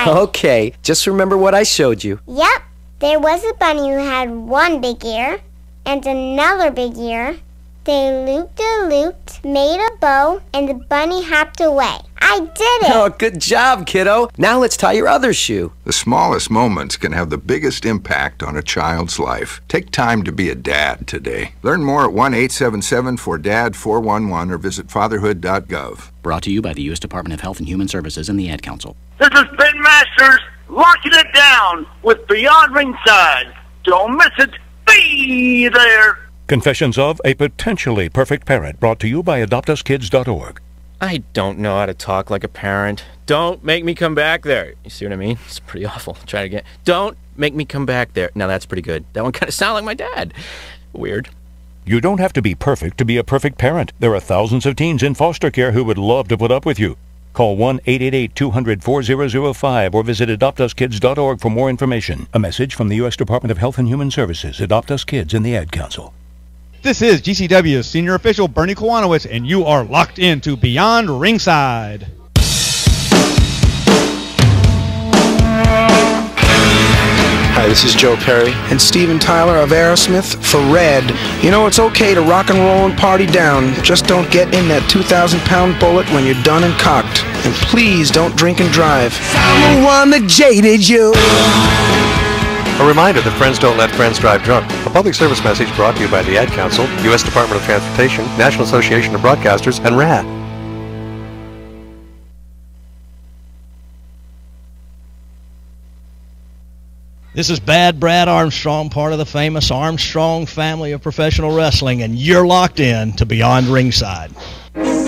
Okay, just remember what I showed you. Yep. There was a bunny who had one big ear and another big ear. They looped-a-looped, made a bow, and the bunny hopped away. I did it! Oh, good job, kiddo. Now let's tie your other shoe. The smallest moments can have the biggest impact on a child's life. Take time to be a dad today. Learn more at 1-877-4DAD-411 or visit fatherhood.gov. Brought to you by the U.S. Department of Health and Human Services and the Ad Council. This is Ben Masters locking it down with Beyond Ringside. Don't miss it. Be there. Confessions of a Potentially Perfect Parent, brought to you by AdoptUsKids.org. I don't know how to talk like a parent. Don't make me come back there. You see what I mean? It's pretty awful. Try it again. Don't make me come back there. Now that's pretty good. That one kind of sounded like my dad. Weird. You don't have to be perfect to be a perfect parent. There are thousands of teens in foster care who would love to put up with you. Call 1-888-200-4005 or visit AdoptUsKids.org for more information. A message from the U.S. Department of Health and Human Services, Adopt Us Kids, and the Ad Council. This is GCW's Senior Official Bernie Kowanowitz, and you are locked into Beyond Ringside. Hi, this is Joe Perry and Steven Tyler of Aerosmith for Red. You know, it's okay to rock and roll and party down. Just don't get in that 2,000-pound bullet when you're done and cocked. And please don't drink and drive. I'm the one that jaded you. A reminder that friends don't let friends drive drunk. A public service message brought to you by the Ad Council, U.S. Department of Transportation, National Association of Broadcasters, and RAD. This is Bad Brad Armstrong, part of the famous Armstrong family of professional wrestling, and you're locked in to Beyond Ringside. You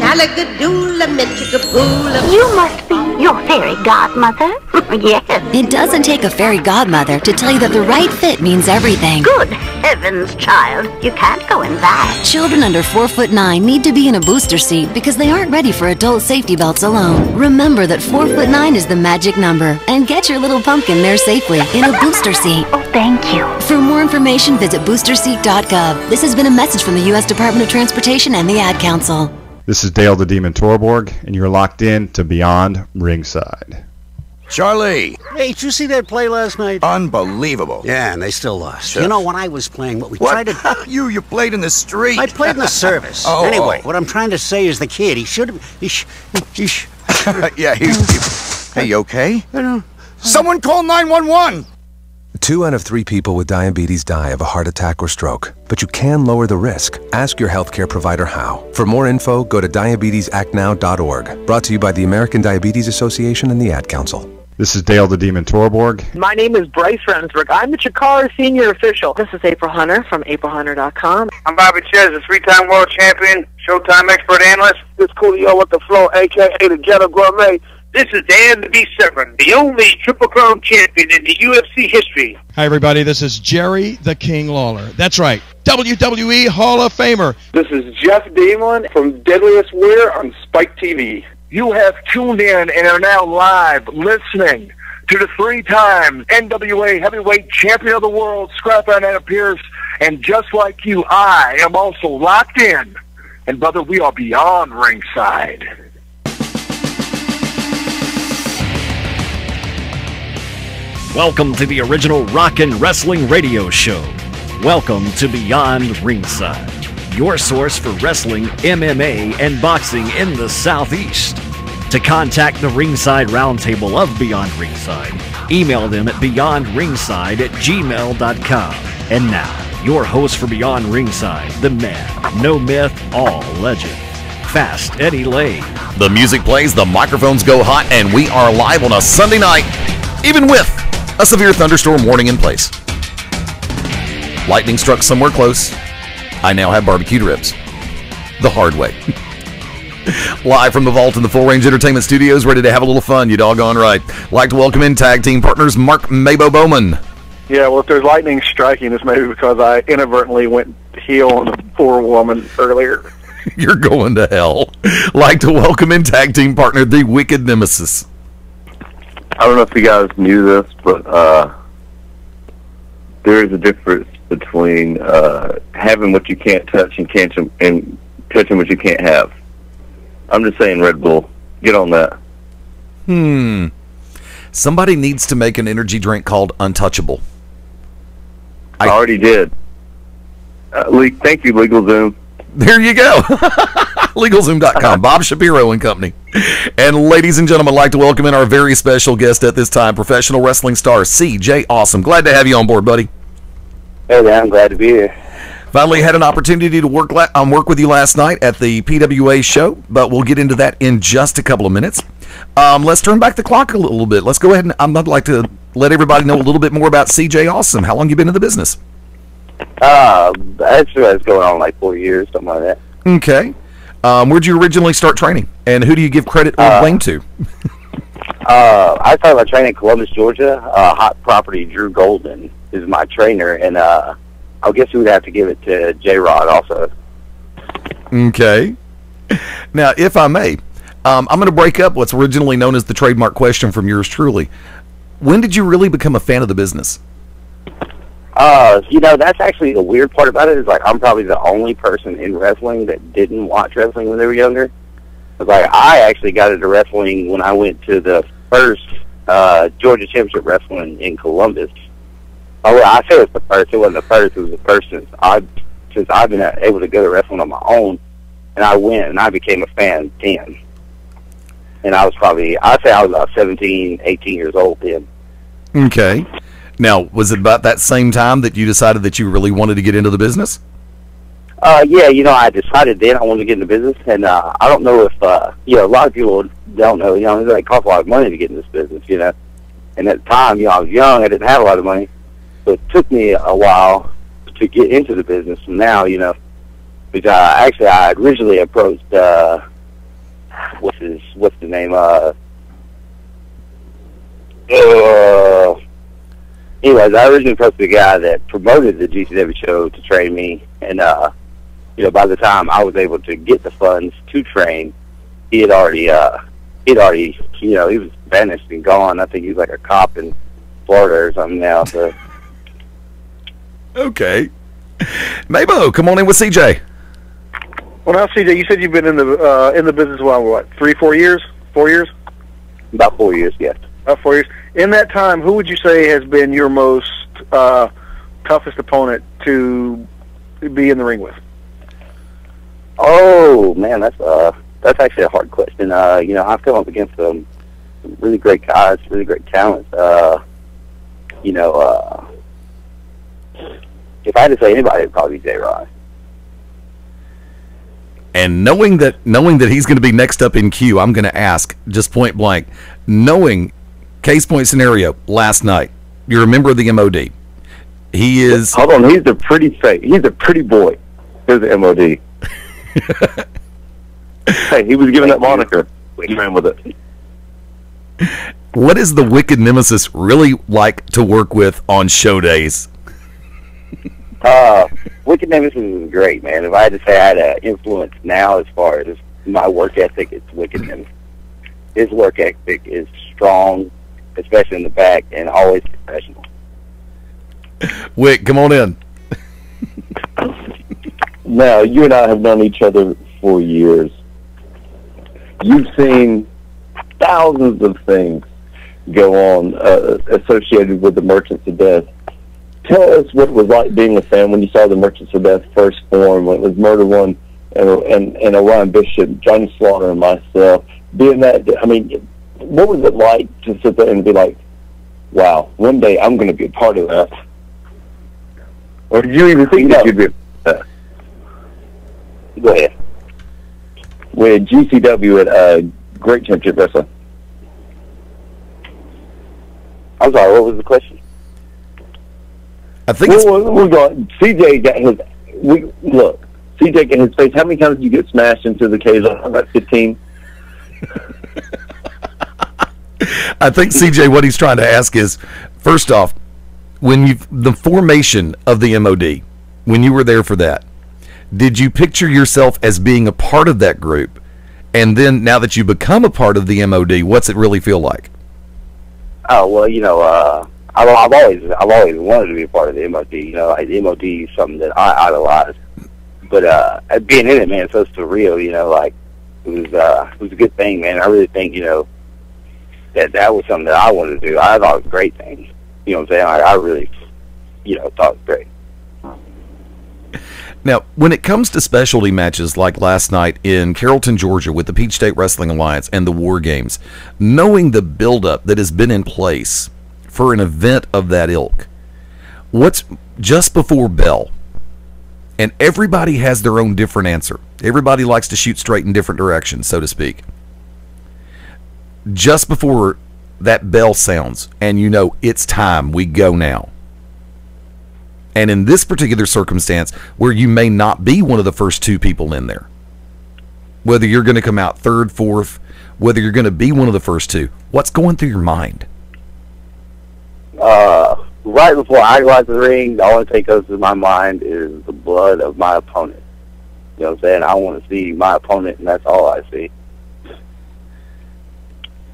must be your fairy godmother. Yes. It doesn't take a fairy godmother to tell you that the right fit means everything. Good heavens, child. You can't go in that. Children under 4'9" need to be in a booster seat because they aren't ready for adult safety belts alone. Remember that 4'9" is the magic number, and get your little pumpkin there safely in a booster seat. Oh, thank you. For more information, visit boosterseat.gov. This has been a message from the U.S. Department of Transportation and the Ad Council. This is Dale the Demon Torborg, and you're locked in to Beyond Ringside. Charlie! Hey, did you see that play last night? Unbelievable. Yeah, and they still lost. Sure. You know, when I was playing, what we tried to... You played in the street. I played in the service. Anyway, what I'm trying to say is the kid, he should have... Yeah, Hey, you okay? I don't... Someone call 911! 2 out of 3 people with diabetes die of a heart attack or stroke, but you can lower the risk. Ask your healthcare provider how. For more info, go to diabetesactnow.org. Brought to you by the American Diabetes Association and the Ad Council. This is Dale the Demon Torborg. My name is Bryce Rensburg. I'm the Chikara Senior Official. This is April Hunter from aprilhunter.com. I'm Bobby Ches, a 3-time world champion, Showtime expert analyst. This is Coolio with the Flow, a.k.a. the Ghetto Gourmet. This is Dan the B7, the only Triple Crown champion in the UFC history. Hi, everybody. This is Jerry the King Lawler. That's right, WWE Hall of Famer. This is Jeff Damon from Deadliest Warrior on Spike TV. You have tuned in and are now live listening to the 3-time NWA Heavyweight Champion of the World, Scrapper Anna Pierce. And just like you, I am also locked in. And, brother, we are Beyond Ringside. Welcome to the original rock and wrestling radio show. Welcome to Beyond Ringside, your source for wrestling, MMA, and boxing in the Southeast. To contact the Ringside Roundtable of Beyond Ringside, email them at beyondringside@gmail.com. And now, your host for Beyond Ringside, the man, no myth, all legend, Fast Eddie Lane. The music plays, the microphones go hot, and we are live on a Sunday night, even with a severe thunderstorm warning in place. Lightning struck somewhere close. I now have barbecued ribs. The hard way. Live from the vault in the Full Range Entertainment Studios, ready to have a little fun, you doggone right. Like to welcome in tag team partners Mark Mabo Bowman. Yeah, well, if there's lightning striking, it's maybe because I inadvertently went heel on a poor woman earlier. You're going to hell. Like to welcome in tag team partner the Wicked Nemesis. I don't know if you guys knew this, but there is a difference between having what you can't touch and touching what you can't have. I'm just saying, Red Bull, get on that. Somebody needs to make an energy drink called Untouchable. I already did. Thank you, LegalZoom. There you go. LegalZoom.com. Bob Shapiro and Company. And ladies and gentlemen, I'd like to welcome in our very special guest at this time, professional wrestling star CJ Awesome. Glad to have you on board, buddy. Hey, man, I'm glad to be here. Finally had an opportunity to work with you last night at the PWA show, but we'll get into that in just a couple of minutes. Let's turn back the clock a little bit. Let's go ahead and I'd like to let everybody know a little bit more about CJ Awesome. How long you been in the business? Actually, it's going on like 4 years, something like that. Okay. Where'd you originally start training, and who do you give credit or blame to? I started my training in Columbus, Georgia. Hot Property Drew Golden is my trainer, and I guess we would have to give it to J-Rod also. Okay. Now, if I may, I'm going to break up what's originally known as the trademark question from yours truly. When did you really become a fan of the business? That's actually the weird part about it is, like, I'm probably the only person in wrestling that didn't watch wrestling when they were younger. Like, I actually got into wrestling when I went to the first Georgia Championship Wrestling in Columbus. Oh, well, I say it was the first. It wasn't the first. It was the first since I've been able to go to wrestling on my own. And I went, and I became a fan then. And I was I'd say I was about 17, 18 years old then. Okay. Now, was it about that same time that you decided that you really wanted to get into the business? Yeah, I decided then I wanted to get into business, and I don't know if, a lot of people don't know, it costs a lot of money to get in this business, And at the time, I was young, I didn't have a lot of money, so it took me a while to get into the business. And now, because I originally approached, what's the name, anyways, I originally approached the guy that promoted the GCW show to train me, and by the time I was able to get the funds to train, he was vanished and gone. I think he's like a cop in Florida or something now. So. Okay, Mabo, come on in with CJ. Well, now, CJ, you said you've been in the business what 3, 4 years? 4 years? About 4 years, yes. About 4 years. In that time, who would you say has been your most toughest opponent to be in the ring with? Oh man, that's actually a hard question. I've come up against some really great guys, really great talent. If I had to say anybody, it'd probably be J-Rod. And knowing that he's going to be next up in queue, I'm going to ask just point blank, knowing case point scenario last night. You're a member of the MOD. He is. Hold on, he's a pretty boy. He's the MOD. Hey, he was given that moniker. He ran with it. What is the Wicked Nemesis really like to work with on show days? Wicked Nemesis is great, man. If I had to say I had an influence now as far as my work ethic, it's Wicked Nemesis. His work ethic is strong, especially in the back, and always professional. Wick, come on in. Now, you and I have known each other for years. You've seen thousands of things go on associated with the Merchants of Death. Tell us what it was like being a fan when you saw the Merchants of Death first form, when it was Murder One and Orion Bishop, Johnny Slaughter, and myself. Being that, what was it like to sit there and be like, wow, one day I'm going to be a part of that? Or did you even think that you'd be a part of that? Go ahead. With GCW at Great Championship Wrestling. I'm sorry, what was the question? I think we're going. CJ got his. CJ got his face. How many times did you get smashed into the cage? About 15. I think CJ, what he's trying to ask is, first off, the formation of the MOD, when you were there for that, did you picture yourself as being a part of that group? And then now that you become a part of the MOD, what's it really feel like? Oh, well, I've always wanted to be a part of the MOD. The MOD is something that I idolize. But being in it, man, it's so surreal. It was a good thing, man. I really think, that was something that I wanted to do. I thought it was a great thing. You know what I'm saying? I really, thought it was great. Now, when it comes to specialty matches like last night in Carrollton, Georgia with the Peach State Wrestling Alliance and the War Games, knowing the buildup that has been in place for an event of that ilk, what's just before bell, and everybody has their own different answer. Everybody likes to shoot straight in different directions, so to speak. Just before that bell sounds, and you know it's time, we go now. And in this particular circumstance, where you may not be one of the first two people in there, whether you're going to come out third, fourth, whether you're going to be one of the first two, what's going through your mind? Right before I go out to the ring, the only thing that goes through my mind is the blood of my opponent. You know what I'm saying? I want to see my opponent, and that's all I see.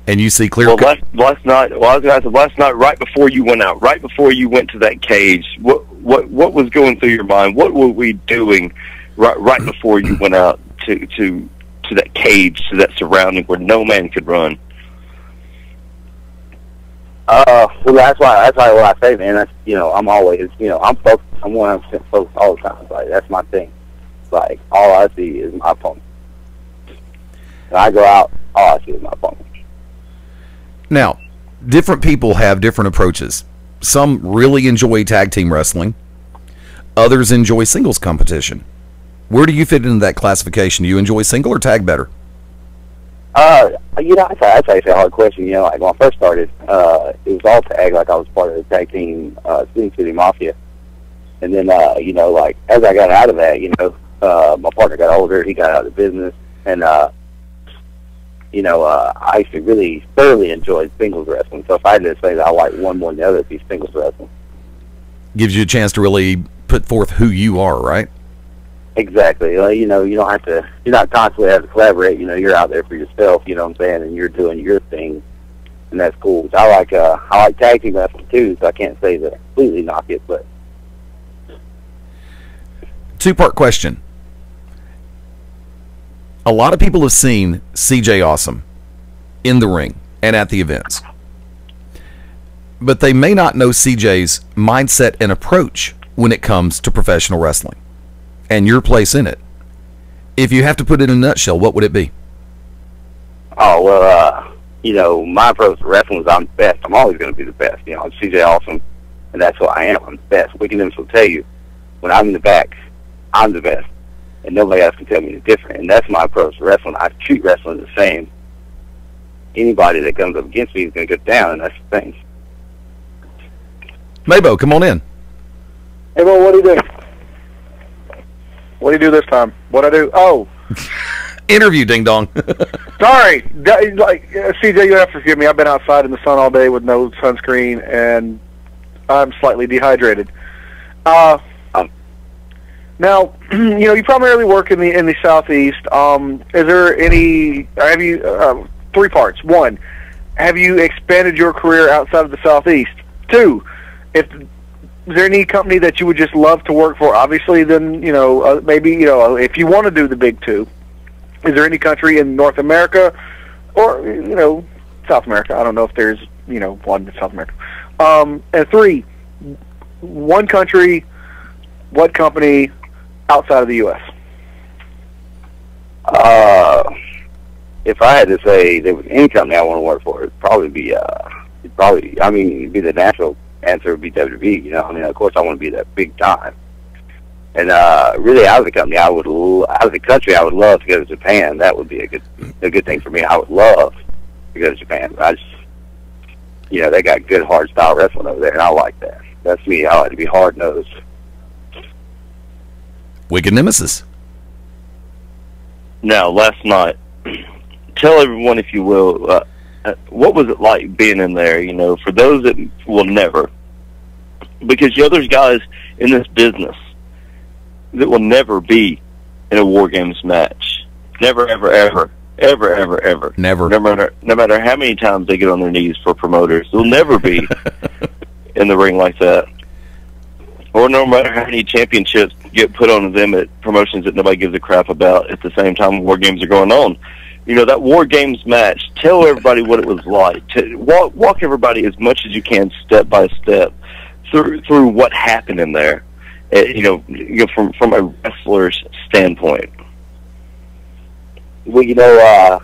And you see clear. Well, last night, right before you went out, right before you went to that cage, what was going through your mind? What were we doing right before you went out to that cage, to that surrounding where no man could run? Well, that's why what I say, man. That's, I'm always, I'm focused. I'm 100% focused all the time. Like, that's my thing. Like, all I see is my opponent. When I go out, all I see is my opponent. Now, different people have different approaches. Some really enjoy tag team wrestling. Others enjoy singles competition. Where do you fit into that classification? Do you enjoy single or tag better? That's actually a hard question. Like when I first started, it was all tag. Like I was part of the tag team, Spin City Mafia. And then, like as I got out of that, my partner got older. He got out of the business, and I used to really thoroughly enjoy singles wrestling. So if I had to say that I like one more than the other, it'd be singles wrestling. Gives you a chance to really put forth who you are, right? Exactly. You don't have to. You're not constantly having to collaborate. You're out there for yourself. You know what I'm saying, and you're doing your thing, and that's cool. I like tag team wrestling too, so I can't say that I completely knock it, but. Two-part question. A lot of people have seen CJ Awesome in the ring and at the events, but they may not know CJ's mindset and approach when it comes to professional wrestling and your place in it. If you have to put it in a nutshell, what would it be? Oh, well, my approach to wrestling is I'm the best. I'm always going to be the best. I'm CJ Awesome, and that's who I am. I'm the best. Wicked Imps will tell you, when I'm in the back, I'm the best. And nobody else can tell me any different. And that's my approach to wrestling. I treat wrestling the same. Anybody that comes up against me is going to go down, and that's the thing. Maybo, come on in. Hey, Bo, what do you do? What do you do this time? What I do? Oh. Interview, ding dong. Sorry. CJ, you have to forgive me. I've been outside in the sun all day with no sunscreen, and I'm slightly dehydrated. Now, you primarily work in the Southeast. Is there any? Have you 3 parts? 1, have you expanded your career outside of the Southeast? 2, is there any company that you would just love to work for? Obviously, then maybe if you want to do the big 2, is there any country in North America or South America? I don't know if there's one in South America. And 3, one country, what company outside of the U.S.? If I had to say there was any company I want to work for, it'd probably be it'd be the natural answer would be WWE. Of course I want to be that big time. And really, out of the company, out of the country, I would love to go to Japan. That would be a good thing for me. I would love to go to Japan. I just, they got good hard style wrestling over there, and I like that. That's me. I like to be hard nosed. Wicked Nemesis. Now, last night, tell everyone, if you will, what was it like being in there, for those that will never, because there's guys in this business that will never be in a War Games match. Never, ever, ever. Ever, ever, ever. Never. No matter how many times they get on their knees for promoters, they'll never be in the ring like that. Or no matter how many championships get put on them at promotions that nobody gives a crap about at the same time War Games are going on. that War Games match. Tell everybody what it was like. Walk everybody as much as you can, step by step, through what happened in there. From a wrestler's standpoint. Well,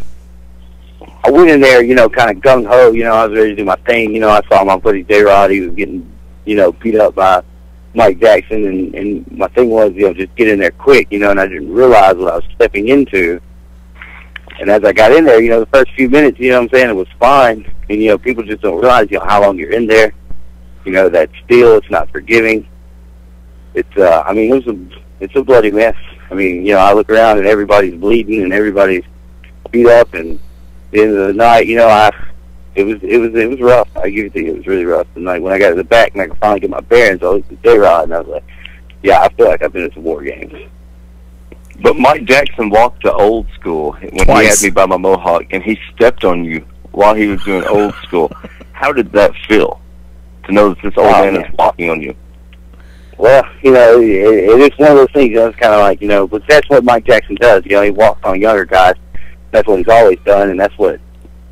I went in there, kind of gung ho. I was ready to do my thing. I saw my buddy J-Rod. He was getting, beat up by Mike Jackson, and my thing was, just get in there quick, and I didn't realize what I was stepping into. And as I got in there, the first few minutes, it was fine. And, people just don't realize, how long you're in there. That steel, it's not forgiving. It's, it's a bloody mess. I look around and everybody's bleeding and everybody's beat up, and at the end of the night, it was rough. I give it to you, it was really rough. The night when I got to the back and I could finally get my bearings, I was with J-Rod, and I was like, yeah, I feel like I've been in some War Games. But Mike Jackson walked to Old School when he had me by my mohawk, and he stepped on you while he was doing Old School. How did that feel, to know that this old man is walking on you? Well, it is one of those things, it's kind of like, but that's what Mike Jackson does. He walks on younger guys. That's what he's always done, and that's what,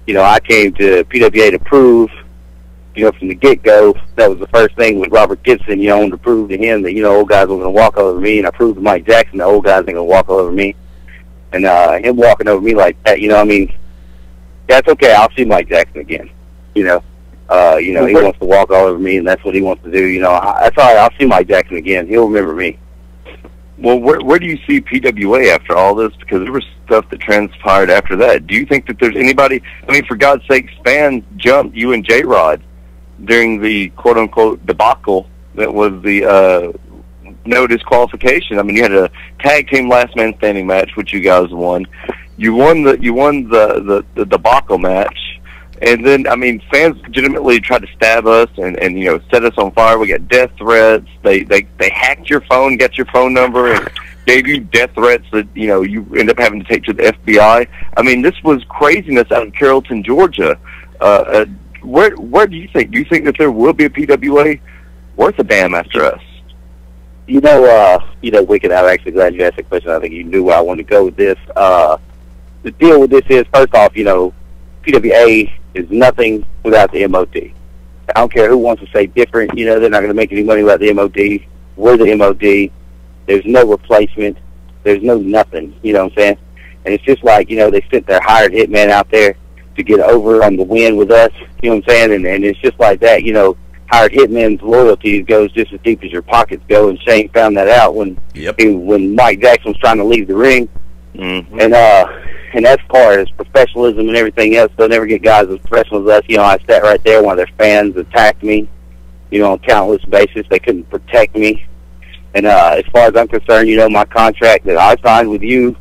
I came to PWA to prove, from the get-go. That was the first thing with Robert Gibson, I wanted to prove to him that, old guys were going to walk over me, and I proved to Mike Jackson that old guys ain't going to walk over me. And him walking over me like that, that's okay. I'll see Mike Jackson again, he wants to walk all over me, and that's what he wants to do. That's all right. I'll see Mike Jackson again. He'll remember me. Well, where do you see PWA after all this? Because there was stuff that transpired after that. Do you think that there's anybody, for God's sakes, fans jumped you and J-Rod during the quote-unquote debacle that was the no disqualification. You had a tag team last man standing match, which you guys won. You won the debacle match. And then, fans legitimately tried to stab us and set us on fire. We got death threats. They hacked your phone, got your phone number, and gave you death threats that, you end up having to take to the FBI. This was craziness out in Carrollton, Georgia. Where do you think? Do you think that there will be a PWA worth a damn after us? Wicked, I'm actually glad you asked that question. I think you knew where I wanted to go with this. The deal with this is, first off, PWA is nothing without the MOD. I don't care who wants to say different. They're not going to make any money without the MOD. We're the MOD. There's no replacement. There's no nothing. You know what I'm saying? And it's just like, they sent their hired hitman out there to get over on the win with us. You know what I'm saying? And it's just like that. Hired hitman's loyalty goes just as deep as your pockets go. And Shane found that out when Mike Jackson was trying to leave the ring. Mm-hmm. And as far as professionalism and everything else, they'll never get guys as professional as us. I sat right there. One of their fans attacked me, on a countless basis. They couldn't protect me. And as far as I'm concerned, my contract that I signed with you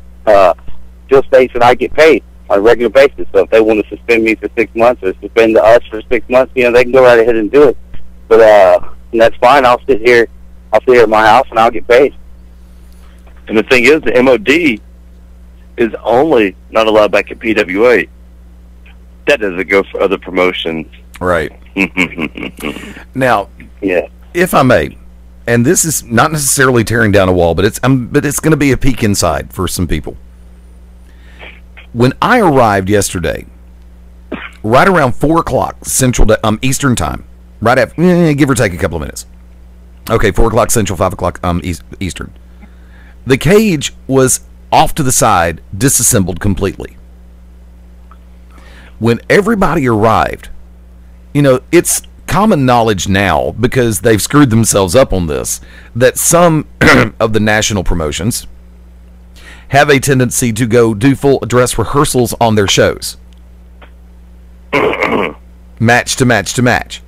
still states that I get paid on a regular basis. So if they want to suspend me for 6 months or suspend us for 6 months, they can go right ahead and do it. But and that's fine. I'll sit here at my house and I'll get paid. And the thing is, the MOD is only not allowed back at PWA. That doesn't go for other promotions. Right. Now, yeah, if I may, and this is not necessarily tearing down a wall, but it's going to be a peek inside for some people. When I arrived yesterday, right around 4 o'clock Central Eastern time, right after, give or take a couple of minutes. Okay, 4 o'clock Central, 5 o'clock Eastern. The cage was off to the side, disassembled completely. When everybody arrived, it's common knowledge now, because they've screwed themselves up on this, that some of the national promotions have a tendency to go do full dress rehearsals on their shows. Match to match to match.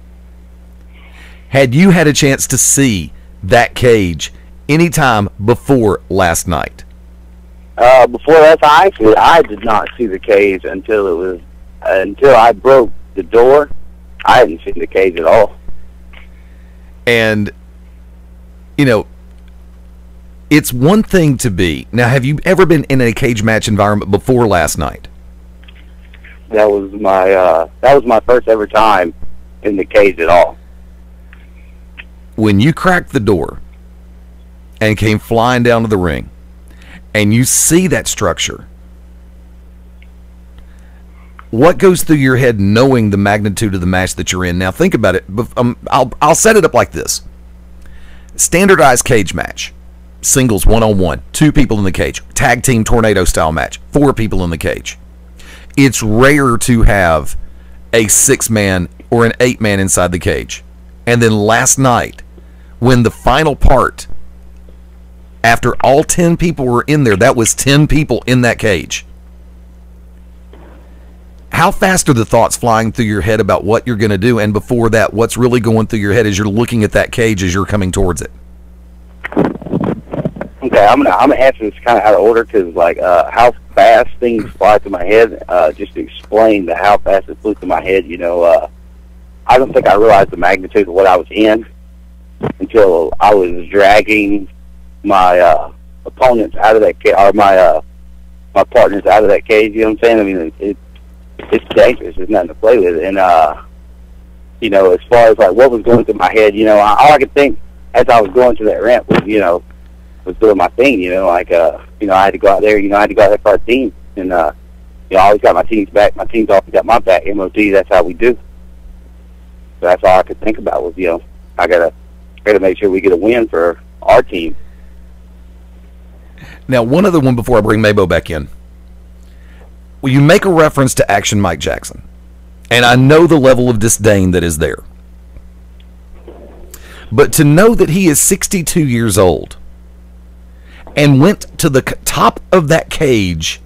Had you had a chance to see that cage anytime before last night? Before that, I did not see the cage until I broke the door. I hadn't seen the cage at all. And, it's one thing to be. Now, have you ever been in a cage match environment before last night? That was my first ever time in the cage at all. When you cracked the door and came flying down to the ring, and you see that structure, What goes through your head knowing the magnitude of the match that you're in? Now think about it. I'll set it up like this. Standardized cage match. Singles, one-on-one. 2 people in the cage. Tag team tornado style match. 4 people in the cage. It's rare to have a 6-man or an 8-man inside the cage. And then last night, when the final part, after all 10 people were in there, that was 10 people in that cage. How fast are the thoughts flying through your head about what you're going to do? And before that, what's really going through your head as you're looking at that cage as you're coming towards it? Okay, I'm gonna answer this kind of out of order because how fast things fly through my head. Just to explain how fast it flew through my head. I don't think I realized the magnitude of what I was in until I was dragging my opponents out of that cage, or my partners out of that cage. You know what I'm saying? I mean, it's dangerous. There's nothing to play with. And as far as what was going through my head, all I could think as I was going through that ramp was doing my thing. I had to go out there. I had to go out there for our team, and I always got my team's back. My team's always got my back. MOD, that's how we do. So that's all I could think about was, I gotta make sure we get a win for our team. Now, one other one before I bring Mabo back in. Well, you make a reference to Action Mike Jackson, and I know the level of disdain that is there. But to know that he is 62 years old and went to the top of that cage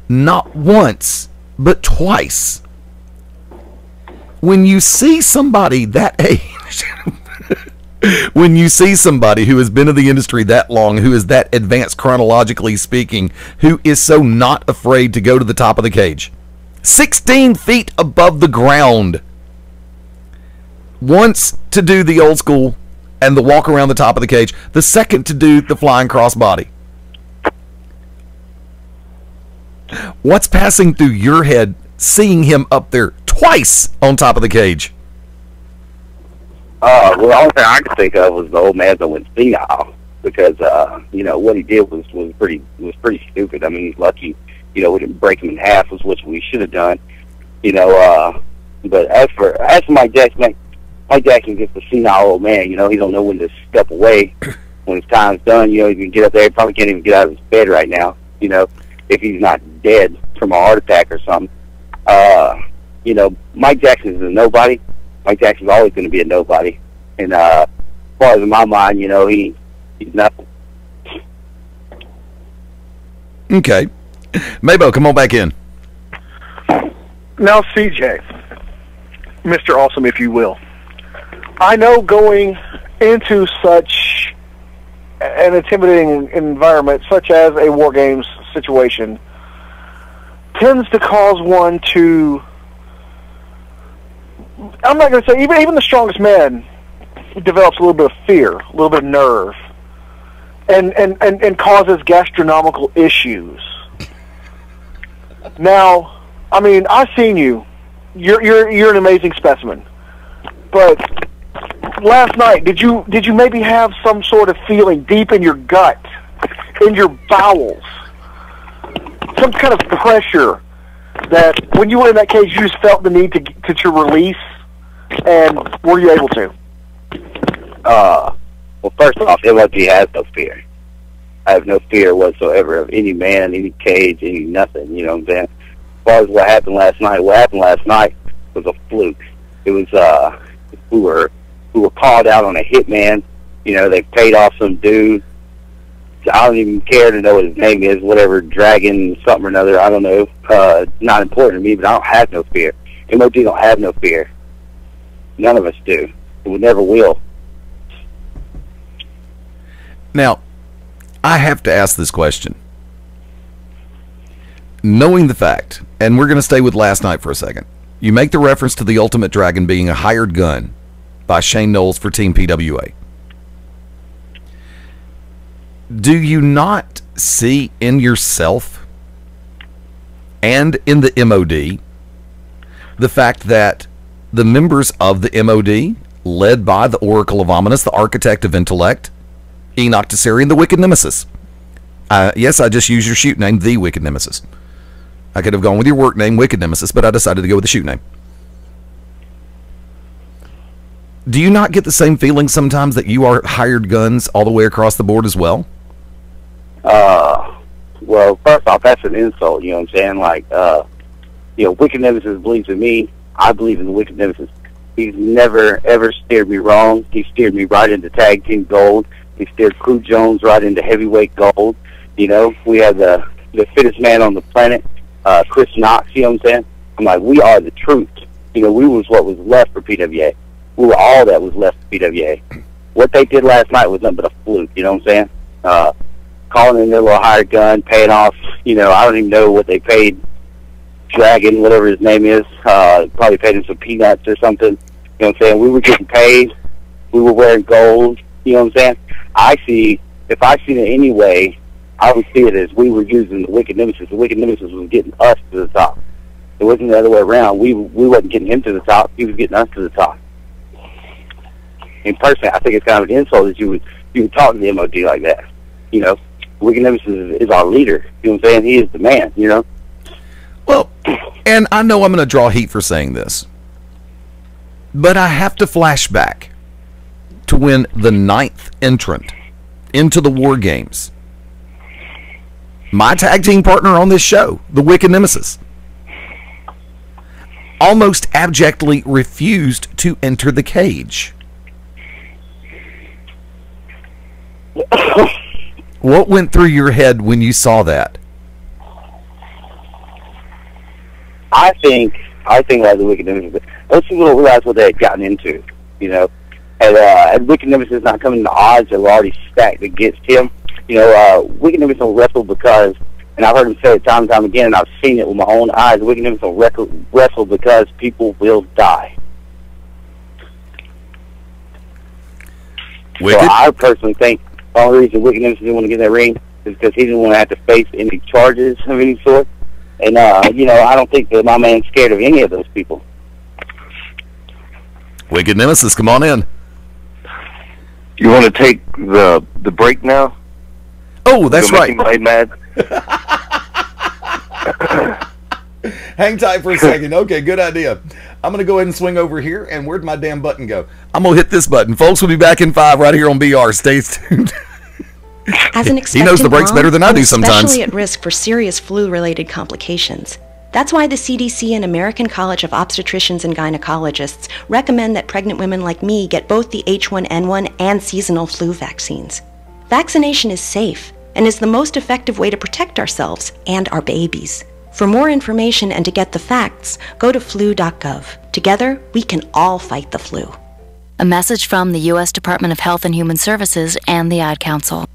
not once, but twice. When you see somebody that age, when you see somebody who has been in the industry that long, who is that advanced chronologically speaking, who is so not afraid to go to the top of the cage, 16 feet above the ground, once to do the old school and the walk around the top of the cage, the second to do the flying crossbody. What's passing through your head seeing him up there twice on top of the cage? Well, the only thing I could think of was the old man that went senile because what he did was pretty stupid. I mean, he's lucky we didn't break him in half, was what we should have done. But as for Mike Jackson, Mike Jackson's just a senile old man. He don't know when to step away when his time's done. He can get up there. He probably can't even get out of his bed right now. If he's not dead from a heart attack or something. Mike Jackson is a nobody. Mike Jackson's always going to be a nobody. And as far as in my mind, he's nothing. Okay. Mabo, come on back in. Now, CJ, Mr. Awesome, if you will. I know going into such an intimidating environment, such as a War Games situation, tends to cause one to, I'm not going to say, even the strongest man develops a little bit of fear, a little bit of nerve, and causes gastronomical issues. Now, I mean, I've seen you. You're an amazing specimen. But last night, did you maybe have some sort of feeling deep in your gut, in your bowels, some kind of pressure that when you were in that cage, you just felt the need to release, and were you able to? Well, first off, MOG has no fear. I have no fear whatsoever of any man, any cage, any nothing. You know what I'm saying? As far as what happened last night was a fluke. It was we were called out on a hitman. They paid off some dude. I don't even care to know what his name is, whatever, Dragon something or another, I don't know. Not important to me, but I don't have no fear. MOG don't have no fear. None of us do. And we never will. Now, I have to ask this question. Knowing the fact, and we're going to stay with last night for a second, you make the reference to the Ultimate Dragon being a hired gun by Shane Knowles for Team PWA. Do you not see in yourself and in the MOD the fact that the members of the MOD, led by the Oracle of Ominous, the Architect of Intellect, Enoch Tessarian, the Wicked Nemesis. Yes, I just used your shoot name, the Wicked Nemesis. I could have gone with your work name, Wicked Nemesis, but I decided to go with the shoot name. Do you not get the same feeling sometimes that you are hired guns all the way across the board as well? Well, first off, that's an insult, you know what I'm saying? Like, Wicked Nemesis believes in me. I believe in the Wicked Nemesis. He's never, ever steered me wrong. He steered me right into tag team gold. He steered Crew Jones right into heavyweight gold. You know, we had the fittest man on the planet, Chris Knox, you know what I'm saying? I'm like, we are the truth. You know, we was what was left for PWA. We were all that was left for PWA. What they did last night was nothing but a fluke, you know what I'm saying? Calling in their little hired gun, paying off, I don't even know what they paid Dragon, whatever his name is. Probably paid him some peanuts or something. You know what I'm saying? We were getting paid. We were wearing gold. You know what I'm saying? If I seen it anyway, I would see it as we were using the Wicked Nemesis. The Wicked Nemesis was getting us to the top. It wasn't the other way around. We wasn't getting him to the top. He was getting us to the top. And personally, I think it's kind of an insult that you would talk to the MOD like that. You know, Wicked Nemesis is our leader. You know what I'm saying? He is the man, you know? Well, and I know I'm going to draw heat for saying this, but I have to flash back to when the 9th entrant into the War Games, my tag team partner on this show, the Wicked Nemesis, almost abjectly refused to enter the cage. What went through your head when you saw that? I think like the Wicked Nemesis, those people don't realize what they had gotten into, you know. And Wicked Nemesis not coming to odds that were already stacked against him. You know, Wicked Nemesis don't wrestle because, and I've heard him say it time and time again, and I've seen it with my own eyes, Wicked Nemesis don't wrestle because people will die. Wicked? So I personally think the only reason Wicked Nemesis didn't want to get in that ring is because he didn't want to have to face any charges of any sort. And, I don't think that my man's scared of any of those people. Wicked Nemesis, come on in. You want to take the break now? Oh, that's right. Make him mad? Hang tight for a second. Okay, good idea. I'm going to go ahead and swing over here, and where'd my damn button go? I'm going to hit this button. Folks, we'll be back in 5 right here on BR. Stay tuned. As an He knows the breaks better than I do sometimes. Especially at risk for serious flu-related complications. That's why the CDC and American College of Obstetricians and Gynecologists recommend that pregnant women like me get both the H1N1 and seasonal flu vaccines. Vaccination is safe and is the most effective way to protect ourselves and our babies. For more information and to get the facts, go to flu.gov. Together, we can all fight the flu. A message from the U.S. Department of Health and Human Services and the Ad Council.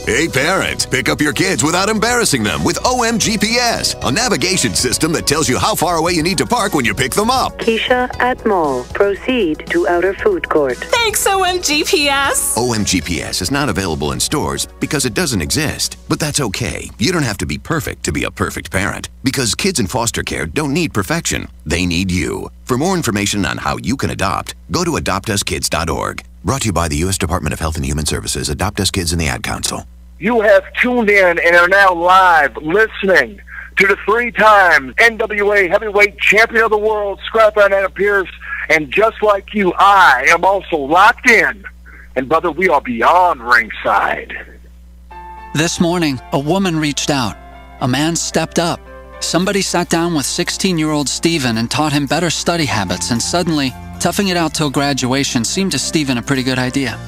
Hey parents, pick up your kids without embarrassing them with OMGPS, a navigation system that tells you how far away you need to park when you pick them up. Keisha at mall. Proceed to outer food court. Thanks, OMGPS. OMGPS is not available in stores because it doesn't exist. But that's okay. You don't have to be perfect to be a perfect parent, because kids in foster care don't need perfection. They need you. For more information on how you can adopt, go to adoptuskids.org. Brought to you by the U.S. Department of Health and Human Services, Adopt Us Kids, and the Ad Council. You have tuned in and are now live listening to the 3-time NWA Heavyweight Champion of the World, Scrapper Nana Pierce, and just like you, I am also locked in. And brother, we are beyond ringside. This morning, a woman reached out. A man stepped up. Somebody sat down with 16-year-old Steven and taught him better study habits, and suddenly, toughing it out till graduation seemed to Steven a pretty good idea.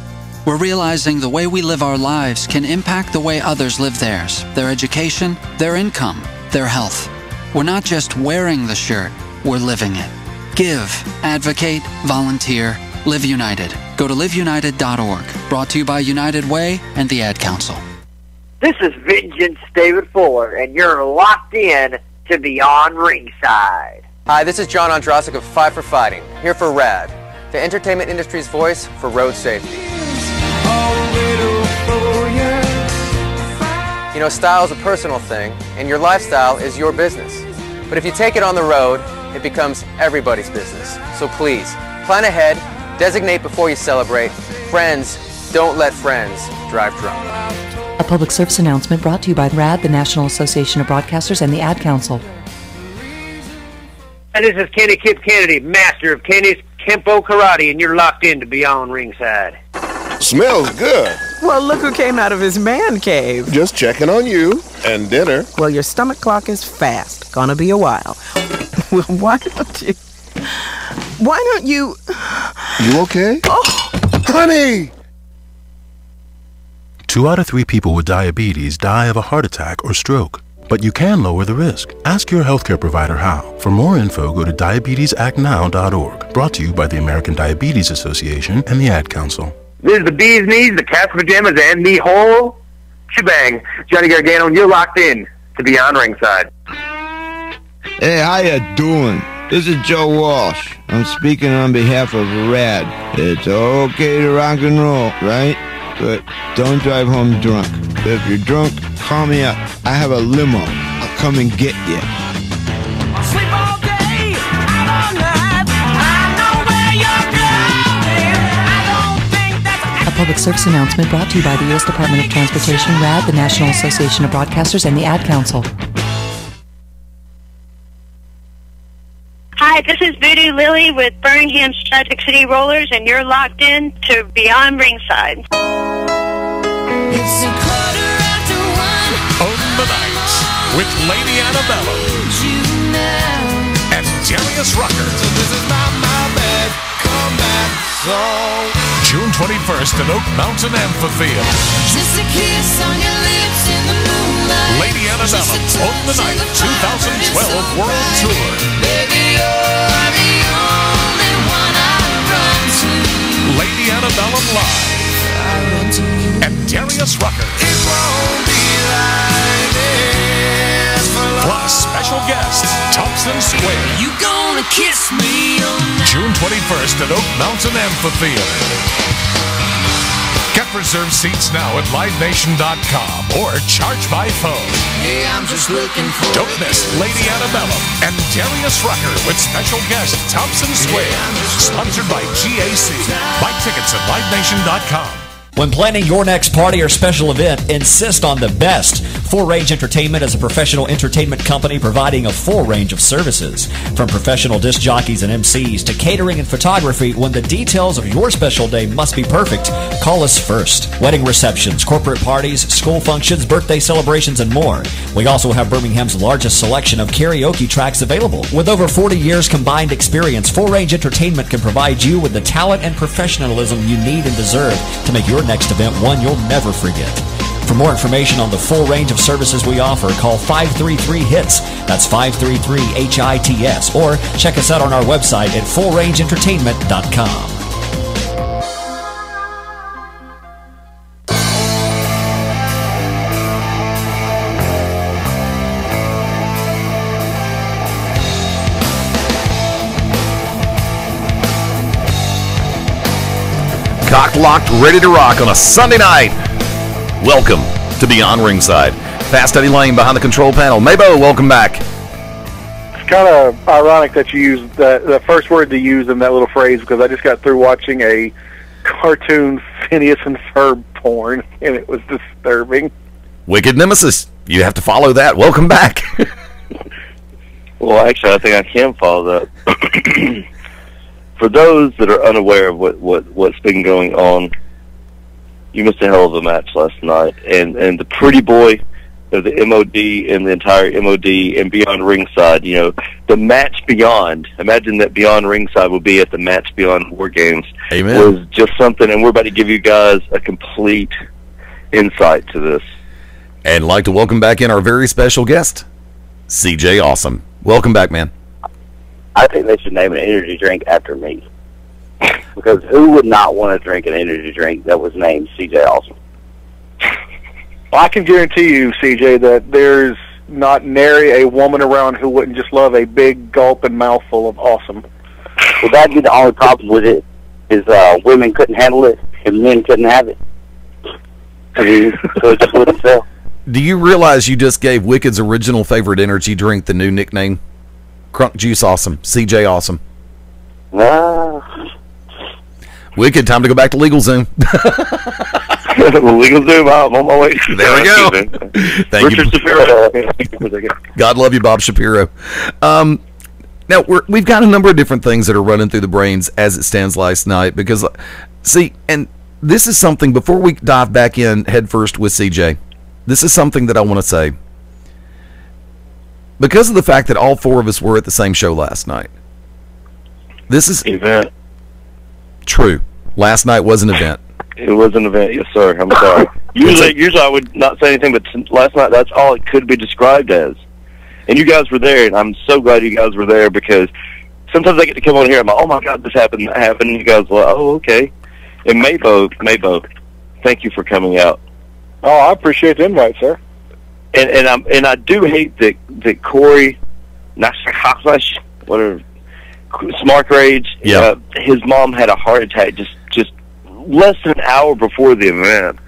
We're realizing the way we live our lives can impact the way others live theirs, their education, their income, their health. We're not just wearing the shirt, we're living it. Give, advocate, volunteer, Live United. Go to liveunited.org. Brought to you by United Way and the Ad Council. This is Vengeance David Fuller, and you're locked in to Beyond Ringside. Hi, this is John Ondrasik of Five for Fighting, here for RAD, the entertainment industry's voice for road safety. You know, style is a personal thing, and your lifestyle is your business. But if you take it on the road, it becomes everybody's business. So please, plan ahead, designate before you celebrate. Friends, don't let friends drive drunk. A public service announcement brought to you by RAD, the National Association of Broadcasters, and the Ad Council. And this is Kenny Kip Kennedy, master of Kenny's Kempo Karate, and you're locked in to Beyond Ringside. Smells good. Well, look who came out of his man cave. Just checking on you and dinner. Well, your stomach clock is fast. Gonna be a while. Well, why don't you... You okay? Oh, honey! 2 out of 3 people with diabetes die of a heart attack or stroke. But you can lower the risk. Ask your healthcare provider how. For more info, go to diabetesactnow.org. Brought to you by the American Diabetes Association and the Ad Council. This is the bee's knees, the cat's pajamas, and the whole shebang. Johnny Gargano, you're locked in to Beyond Ringside. Hey, how you doing? This is Joe Walsh. I'm speaking on behalf of RAD. It's okay to rock and roll, right? But don't drive home drunk. If you're drunk, call me up. I have a limo. I'll come and get you. I'll sleep all day, out all night. I know where you're going. I don't think that's A public service announcement brought to you by the U.S. Department of Transportation, RAD, the National Association of Broadcasters, and the Ad Council. Hi, this is Voodoo Lily with Birmingham's Tragic City Rollers, and you're locked in to Beyond Ringside. It's a 1:15 On the night with Lady Annabella and Darius Rucker. This is my bad comeback song. June 21st at Oak Mountain Amphitheater. Just a kiss on your lips in the moonlight. Lady Annabella on the night 2012 World Tour. Baby, you're the only one I run to. Lady Annabella live. And Darius Rucker. It won't be like this for long. Plus special guest Thompson Square. You gonna kiss me all night. June 21st at Oak Mountain Amphitheater. Get reserved seats now at LiveNation.com or charge by phone. Hey, I'm just looking for. Don't miss Lady Annabella and Darius Rucker with special guest Thompson Square. Sponsored by GAC. Buy tickets at LiveNation.com. When planning your next party or special event, insist on the best. Full Range Entertainment is a professional entertainment company providing a full range of services. From professional disc jockeys and MCs to catering and photography, when the details of your special day must be perfect, call us first. Wedding receptions, corporate parties, school functions, birthday celebrations, and more. We also have Birmingham's largest selection of karaoke tracks available. With over 40 years combined experience, Full Range Entertainment can provide you with the talent and professionalism you need and deserve to make your next event one you'll never forget. For more information on the full range of services we offer, call 533-HITS. That's 533-HITS. Or check us out on our website at fullrangeentertainment.com. Cocked, locked, ready to rock on a Sunday night. Welcome to Beyond Ringside. Fast Eddie Lane behind the control panel. Mabo, welcome back. It's kind of ironic that you used the first word to use in that little phrase, because I just got through watching a cartoon Phineas and Ferb porn, and it was disturbing. Wicked Nemesis. You have to follow that. Welcome back. Well, actually, I think I can follow that. For those that are unaware of what's been going on, you missed a hell of a match last night, and the pretty boy of the MOD and the entire MOD and Beyond Ringside, you know, the match beyond. Imagine that Beyond Ringside will be at the match beyond War Games. Amen. Was just something, and we're about to give you guys a complete insight to this. And like to welcome back in our very special guest, CJ Awesome. Welcome back, man. I think they should name an energy drink after me. Because who would not want to drink an energy drink that was named CJ Awesome? Well, I can guarantee you, CJ, that there's not nary a woman around who wouldn't just love a big gulp and mouthful of awesome. Well, that'd be the only problem with it, is women couldn't handle it and men couldn't have it. I mean, so it just wouldn't sell. Do you realize you just gave Wicked's original favorite energy drink the new nickname? Crunk Juice Awesome. CJ Awesome. Wicked, time to go back to LegalZoom. Well, LegalZoom, I'm on my way. There we go. Thank Richard you. God love you, Bob Shapiro. Now, we've got a number of different things that are running through the brains as it stands last night because, see, and this is something, before we dive back in headfirst with CJ, this is something that I want to say. Because of the fact that all four of us were at the same show last night, this is... Event. True. Last night was an event. It was an event, yes, sir. I'm sorry. Usually I would not say anything, but last night, that's all it could be described as. And you guys were there, and I'm so glad you guys were there because sometimes I get to come on here and I'm like, oh my God, this happened, that happened. And you guys are like, oh, okay. And Maybo, thank you for coming out. Oh, I appreciate the invite, sir. And I do hate that Corey, whatever, Smart Rage, his mom had a heart attack just less than an hour before the event.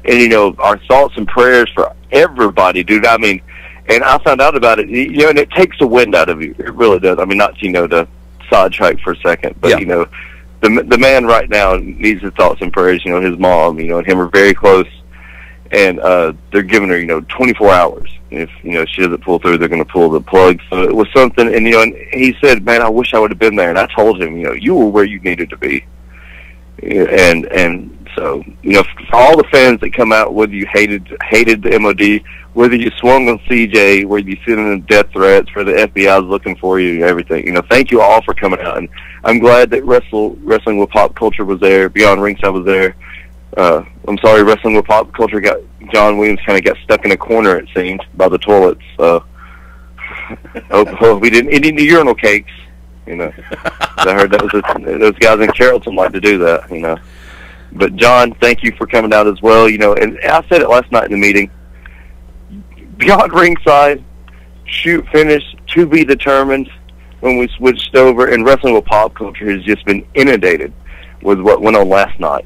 And, you know, our thoughts and prayers for everybody, dude. I mean, and I found out about it, you know, and it takes the wind out of you. It really does. I mean, not, you know, to sidetrack for a second, but, you know, the man right now needs his thoughts and prayers. You know, his mom, you know, and him are very close. And they're giving her, you know, 24 hours. If, you know, she doesn't pull through, they're going to pull the plug. So it was something, and, you know, and he said, man, I wish I would have been there. And I told him, you know, you were where you needed to be. And so, you know, for all the fans that come out, whether you hated the MOD, whether you swung on CJ, whether you sent in death threats, for the FBI is looking for you, and everything, you know, thank you all for coming out. And I'm glad that Wrestling with Pop Culture was there, Beyond Ringside was there. I'm sorry, Wrestling with Pop Culture John Williams kind of got stuck in a corner, it seemed, by the toilets. Hope we didn't eat any urinal cakes, you know. I heard that was those guys in Carrollton like to do that, you know. But John, thank you for coming out as well, you know. And I said it last night in the meeting. Beyond Ringside, shoot finish to be determined when we switched over, and Wrestling with Pop Culture has just been inundated with what went on last night.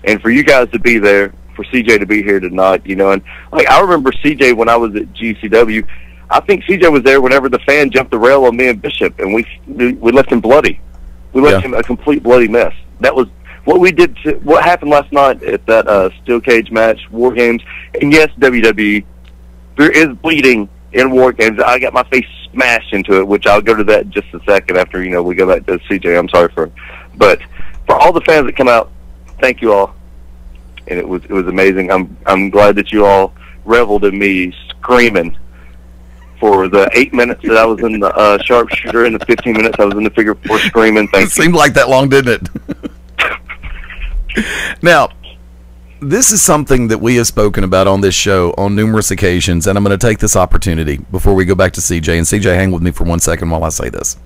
And for you guys to be there, for CJ to be here tonight, you know, and like I remember CJ when I was at GCW, I think CJ was there whenever the fan jumped the rail on me and Bishop, and we left him bloody. We left him a complete bloody mess. That was what we did. What happened last night at that steel cage match, War Games, and yes, WWE, there is bleeding in War Games. I got my face smashed into it, which I'll go to that in just a second after, you know, we go back to CJ. I'm sorry but for all the fans that come out, thank you all, and it was amazing. I'm glad that you all reveled in me screaming for the 8 minutes that I was in the sharpshooter and the 15 minutes I was in the figure four screaming. Thank you. It seemed like that long, didn't it? Now, this is something that we have spoken about on this show on numerous occasions, and I'm going to take this opportunity before we go back to CJ. And CJ, hang with me for 1 second while I say this.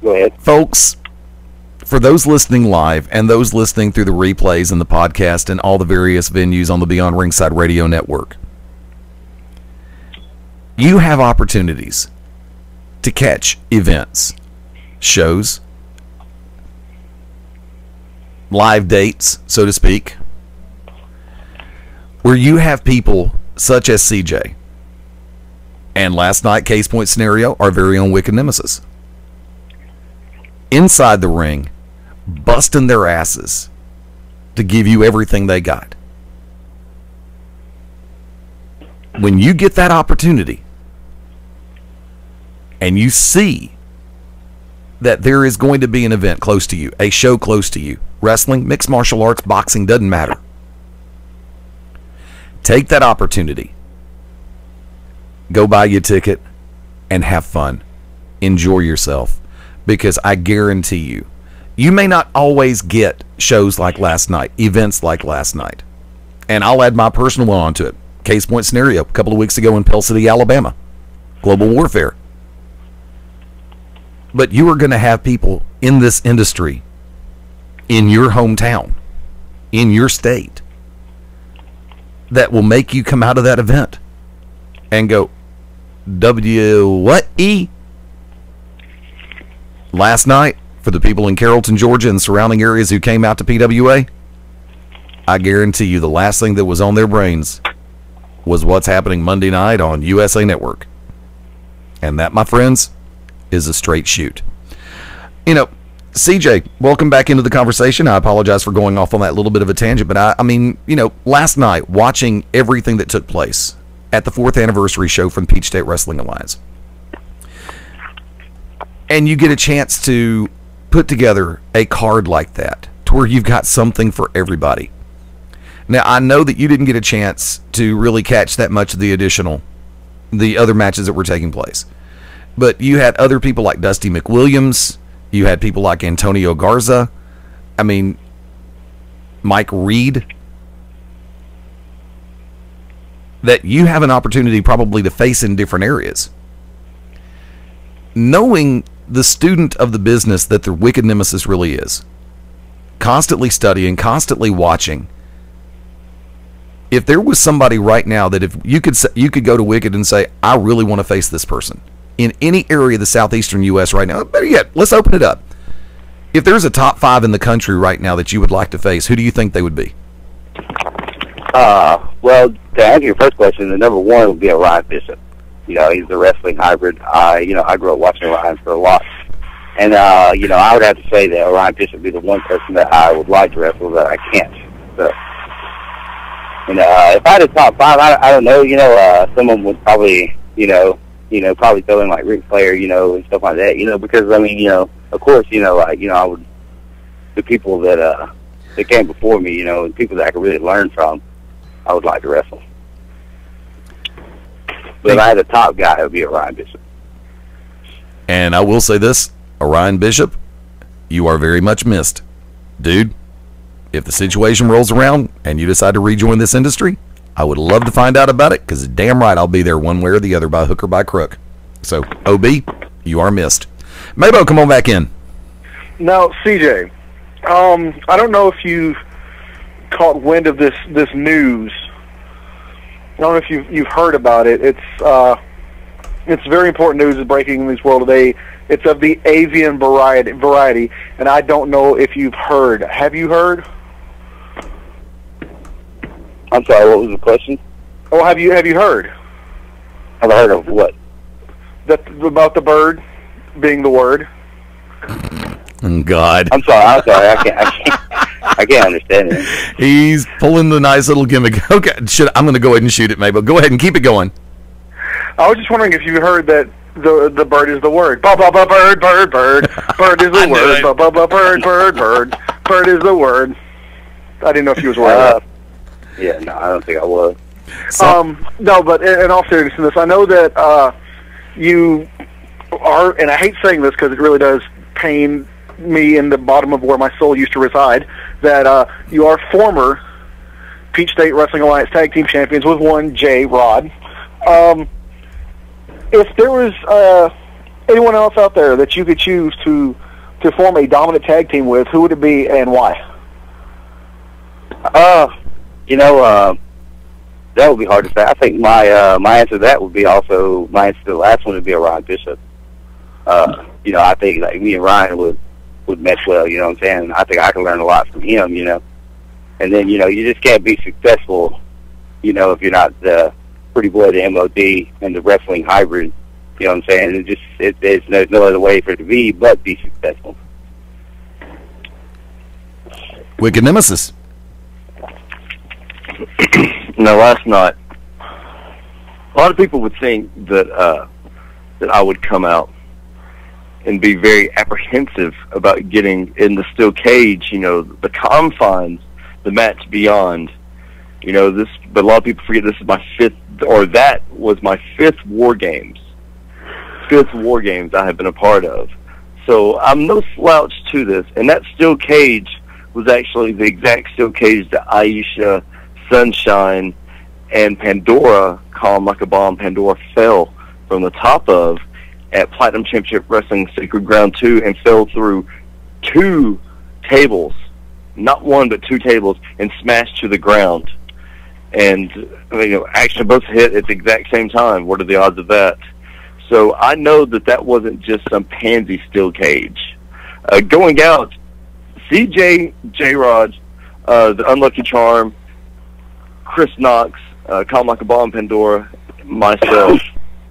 Go ahead. Folks, for those listening live and those listening through the replays and the podcast and all the various venues on the Beyond Ringside Radio Network, you have opportunities to catch events, shows, live dates, so to speak, where you have people such as CJ and last night, case point scenario, our very own Wicked Nemesis, inside the ring, busting their asses to give you everything they got. When you get that opportunity and you see that there is going to be an event close to you, a show close to you, wrestling, mixed martial arts, boxing, doesn't matter. Take that opportunity. Go buy your ticket and have fun. Enjoy yourself. Because I guarantee you, you may not always get shows like last night, events like last night. And I'll add my personal one onto it. Case point scenario, a couple of weeks ago in Pell City, Alabama. Global warfare. But you are going to have people in this industry, in your hometown, in your state, that will make you come out of that event and go, what? Last night, for the people in Carrollton, Georgia and surrounding areas who came out to PWA, I guarantee you the last thing that was on their brains was what's happening Monday night on USA Network. And that, my friends, is a straight shoot. You know, CJ, welcome back into the conversation. I apologize for going off on that little bit of a tangent, but I mean, last night, watching everything that took place at the 4th anniversary show from Peach State Wrestling Alliance, and you get a chance to put together a card like that to where you've got something for everybody. Now, I know that you didn't get a chance to really catch that much of the other matches that were taking place, but you had other people like Dusty McWilliams. You had people like Antonio Garza. I mean, Mike Reed. That you have an opportunity probably to face in different areas. Knowing the student of the business that the Wicked Nemesis really is, constantly studying, constantly watching. If there was somebody right now that if you could go to Wicked and say, I really want to face this person in any area of the southeastern U.S. right now, better yet, let's open it up. If there's a top 5 in the country right now that you would like to face, who do you think they would be? Well, to answer your first question, the number one would be Orion Bishop. He's the wrestling hybrid. I grew up watching Orion for a lot. And, I would have to say that Orion Bishop would be the one person that I would like to wrestle that I can't. So, if I had a top 5, I don't know, someone would probably, probably throw in like Ric Flair, and stuff like that, because I mean, of course, I would, the people that came before me, and people that I could really learn from, I would like to wrestle. But if I had a top guy, it would be Orion Bishop. And I will say this, Orion Bishop, you are very much missed. Dude, if the situation rolls around and you decide to rejoin this industry, I would love to find out about it, because damn right I'll be there one way or the other, by hook or by crook. So, OB, you are missed. Mabo, come on back in. Now, CJ, I don't know if you caught wind of this news. I don't know if you've heard about it. It's very important news is breaking in this world today. It's of the avian variety, and I don't know if you've heard. Have you heard? I'm sorry, what was the question? Oh, have you heard? Have I heard of what? About the bird being the word. God. I'm sorry. I can't understand it. He's pulling the nice little gimmick. Okay, I'm going to go ahead and shoot it, Mabel. Go ahead and keep it going. I was just wondering if you heard that the bird is the word. Ba ba ba bird. Bird is the word. Ba ba ba bird. Bird is the word. I didn't know if you was aware of that. Yeah, no, I don't think I was. No, but in all seriousness, I know that you are, and I hate saying this because it really does pain me in the bottom of where my soul used to reside, that you are former Peach State Wrestling Alliance Tag Team Champions with one J. Rod. If there was anyone else out there that you could choose to form a dominant tag team with, who would it be and why? That would be hard to say. I think my answer to that would be also, my answer to the last one would be Orion Bishop. I think like me and Ryan would mesh well, you know what I'm saying? I think I can learn a lot from him, And then, you just can't be successful, if you're not the pretty boy, the MOD, and the wrestling hybrid, you know what I'm saying? There's no other way for it to be but be successful. Wicked Nemesis. Now, last night, a lot of people would think that I would come out and be very apprehensive about getting in the steel cage, the confines, the match beyond. But a lot of people forget this is my that was my fifth War Games. Fifth War Games I have been a part of. So I'm no slouch to this. And that steel cage was actually the exact steel cage that Aisha, Sunshine, and Pandora, Calm Like a Bomb, Pandora fell from the top of at Platinum Championship Wrestling Sacred Ground 2 and fell through 2 tables, not one but 2 tables, and smashed to the ground. And actually both hit at the exact same time. What are the odds of that? So I know that wasn't just some pansy steel cage. Going out, CJ, J-Rod, the Unlucky Charm, Chris Knox, Calm Like a Bomb, Pandora, myself,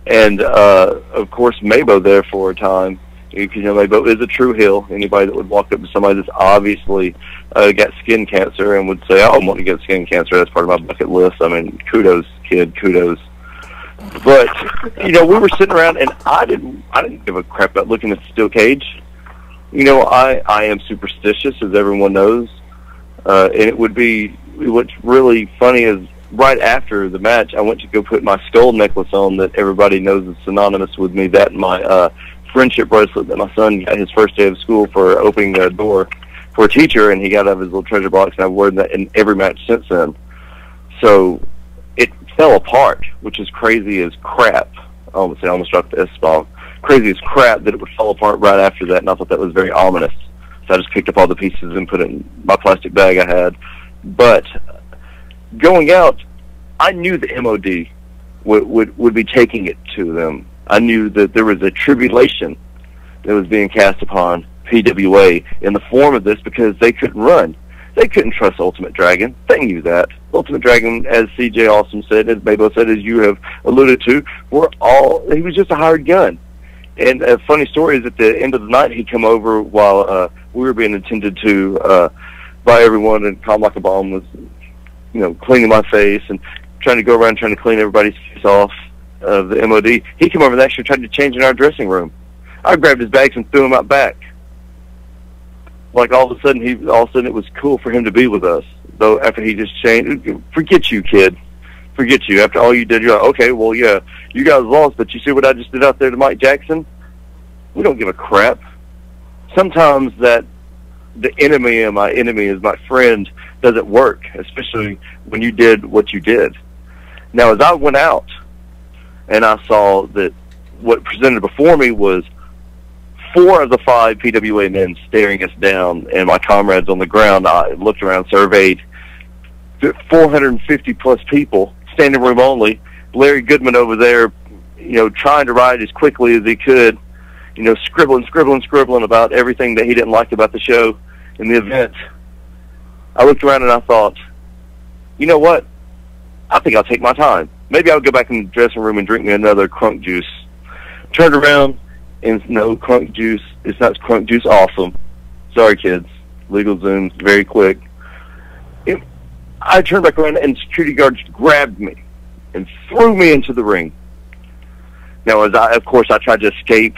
and of course Mabo there for a time. Because Maybo is a true heel. Anybody that would walk up to somebody that's obviously got skin cancer and would say, "Oh, I want to get skin cancer. That's part of my bucket list." I mean, kudos, kid, kudos. But we were sitting around, and I didn't give a crap about looking at the steel cage. I am superstitious, as everyone knows, and what's really funny is right after the match, I went to go put my skull necklace on that everybody knows is synonymous with me. That and my friendship bracelet that my son got his first day of school for opening the door for a teacher, and he got out of his little treasure box, and I've worn that in every match since then. So it fell apart, which is crazy as crap. I almost dropped the S-bomb. Crazy as crap that it would fall apart right after that, and I thought that was very ominous. So I just picked up all the pieces and put it in my plastic bag I had. But going out, I knew the MOD would be taking it to them. I knew that there was a tribulation that was being cast upon PWA in the form of this because they couldn't run. They couldn't trust Ultimate Dragon. They knew that. Ultimate Dragon, as CJ Awesome said, as Mabo said, as you have alluded to, he was just a hired gun. And a funny story is at the end of the night, he come over while we were being attended to by everyone, and Calm Like a Bomb was, cleaning my face and trying to go around trying to clean everybody's face off of the MOD. He came over and actually tried to change in our dressing room. I grabbed his bags and threw him out back. Like all of a sudden it was cool for him to be with us. Though after he just changed, forget you, kid. Forget you. After all you did, you're like, okay, well, yeah, you guys lost, but you see what I just did out there to Mike Jackson? We don't give a crap. Sometimes that the enemy of my enemy is my friend doesn't work, especially when you did what you did. Now, as I went out and I saw that what presented before me was 4 of the 5 PWA men staring us down and my comrades on the ground, I looked around, surveyed 450-plus people, standing room only. Larry Goodman over there, trying to ride as quickly as he could, scribbling about everything that he didn't like about the show and the event. I looked around and I thought, you know what? I think I'll take my time. Maybe I'll go back in the dressing room and drink me another crunk juice. Turned around, and no, crunk juice. It's not crunk juice awesome. Sorry, kids. Legal Zoom, very quick. I turned back around, and security guards grabbed me and threw me into the ring. Now, of course, I tried to escape,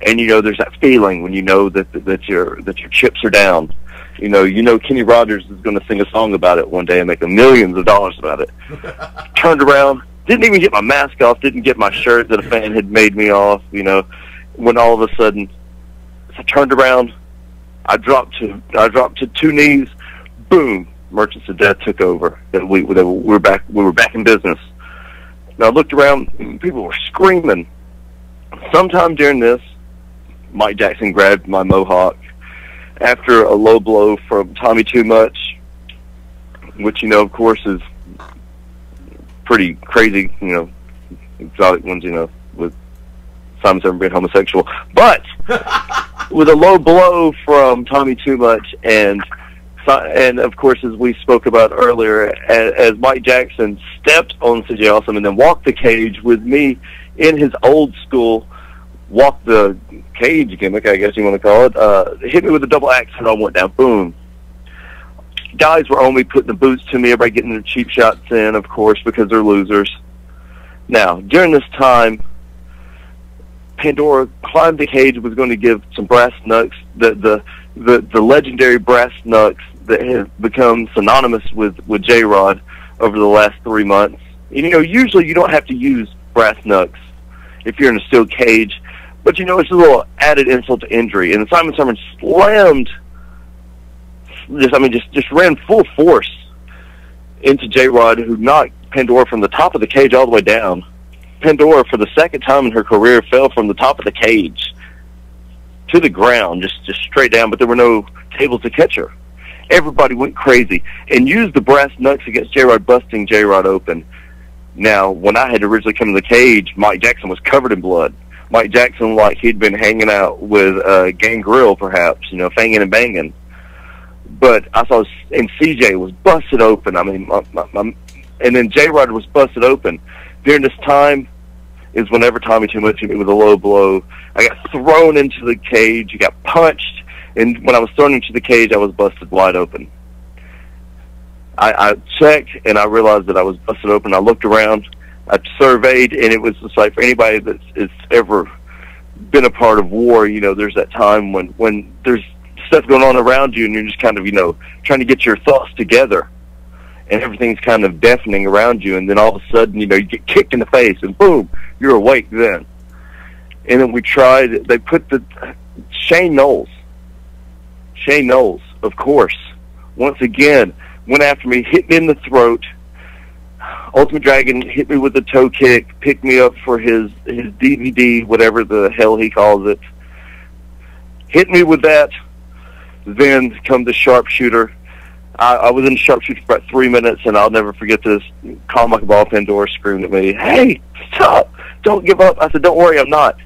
and there's that feeling when you know that your chips are down. Kenny Rogers is going to sing a song about it one day and make millions of dollars about it. Turned around, didn't even get my mask off, didn't get my shirt that a fan had made me off. When all of a sudden, I turned around, I dropped to 2 knees, boom. Merchants of Death took over. We were back in business. Now I looked around, and people were screaming. Sometime during this, Mike Jackson grabbed my mohawk after a low blow from Tommy Too Much, which of course is pretty crazy. Exotic ones, with Simon Severn being homosexual, but with a low blow from Tommy Too Much and of course, as we spoke about earlier, as Mike Jackson stepped on CJ Awesome and then walked the cage with me in his old school walk the cage gimmick, I guess you want to call it, hit me with a double axe and I went down, boom. Guys were only putting the boots to me, everybody getting their cheap shots in, of course, because they're losers. Now, during this time, Pandora climbed the cage, was going to give some brass knucks, the legendary brass knucks that have become synonymous with J-Rod over the last 3 months. Usually you don't have to use brass knucks if you're in a steel cage, but it's a little added insult to injury. And Simon Severn slammed, just ran full force into J-Rod, who knocked Pandora from the top of the cage all the way down. Pandora, for the second time in her career, fell from the top of the cage to the ground, just straight down, but there were no tables to catch her. Everybody went crazy and used the brass knucks against J-Rod, busting J-Rod open. Now, when I had originally come to the cage, Mike Jackson was covered in blood. Mike Jackson, like he'd been hanging out with Gangrel, perhaps, fanging and banging. But I saw, and CJ was busted open. And then J-Rod was busted open. During this time, is whenever Tommy Too Much hit me with a low blow, I got thrown into the cage, I got punched, and when I was thrown into the cage, I was busted wide open. I checked, and I realized that I was busted open. I looked around, I surveyed, and it was just like, for anybody that's ever been a part of war, you know, there's that time when there's stuff going on around you, and you're just kind of, you know, trying to get your thoughts together, and everything's kind of deafening around you, and then all of a sudden, you know, you get kicked in the face, and boom, you're awake then. And then they put Shane Knowles, of course, once again, went after me, hit me in the throat. Ultimate Dragon hit me with a toe kick, picked me up for his DVD, whatever the hell he calls it. Hit me with that. Then come the sharpshooter. I was in sharpshooter for about 3 minutes, and I'll never forget this. Carl Michael Pandora screamed at me, "Hey, stop! Don't give up." I said, "Don't worry, I'm not."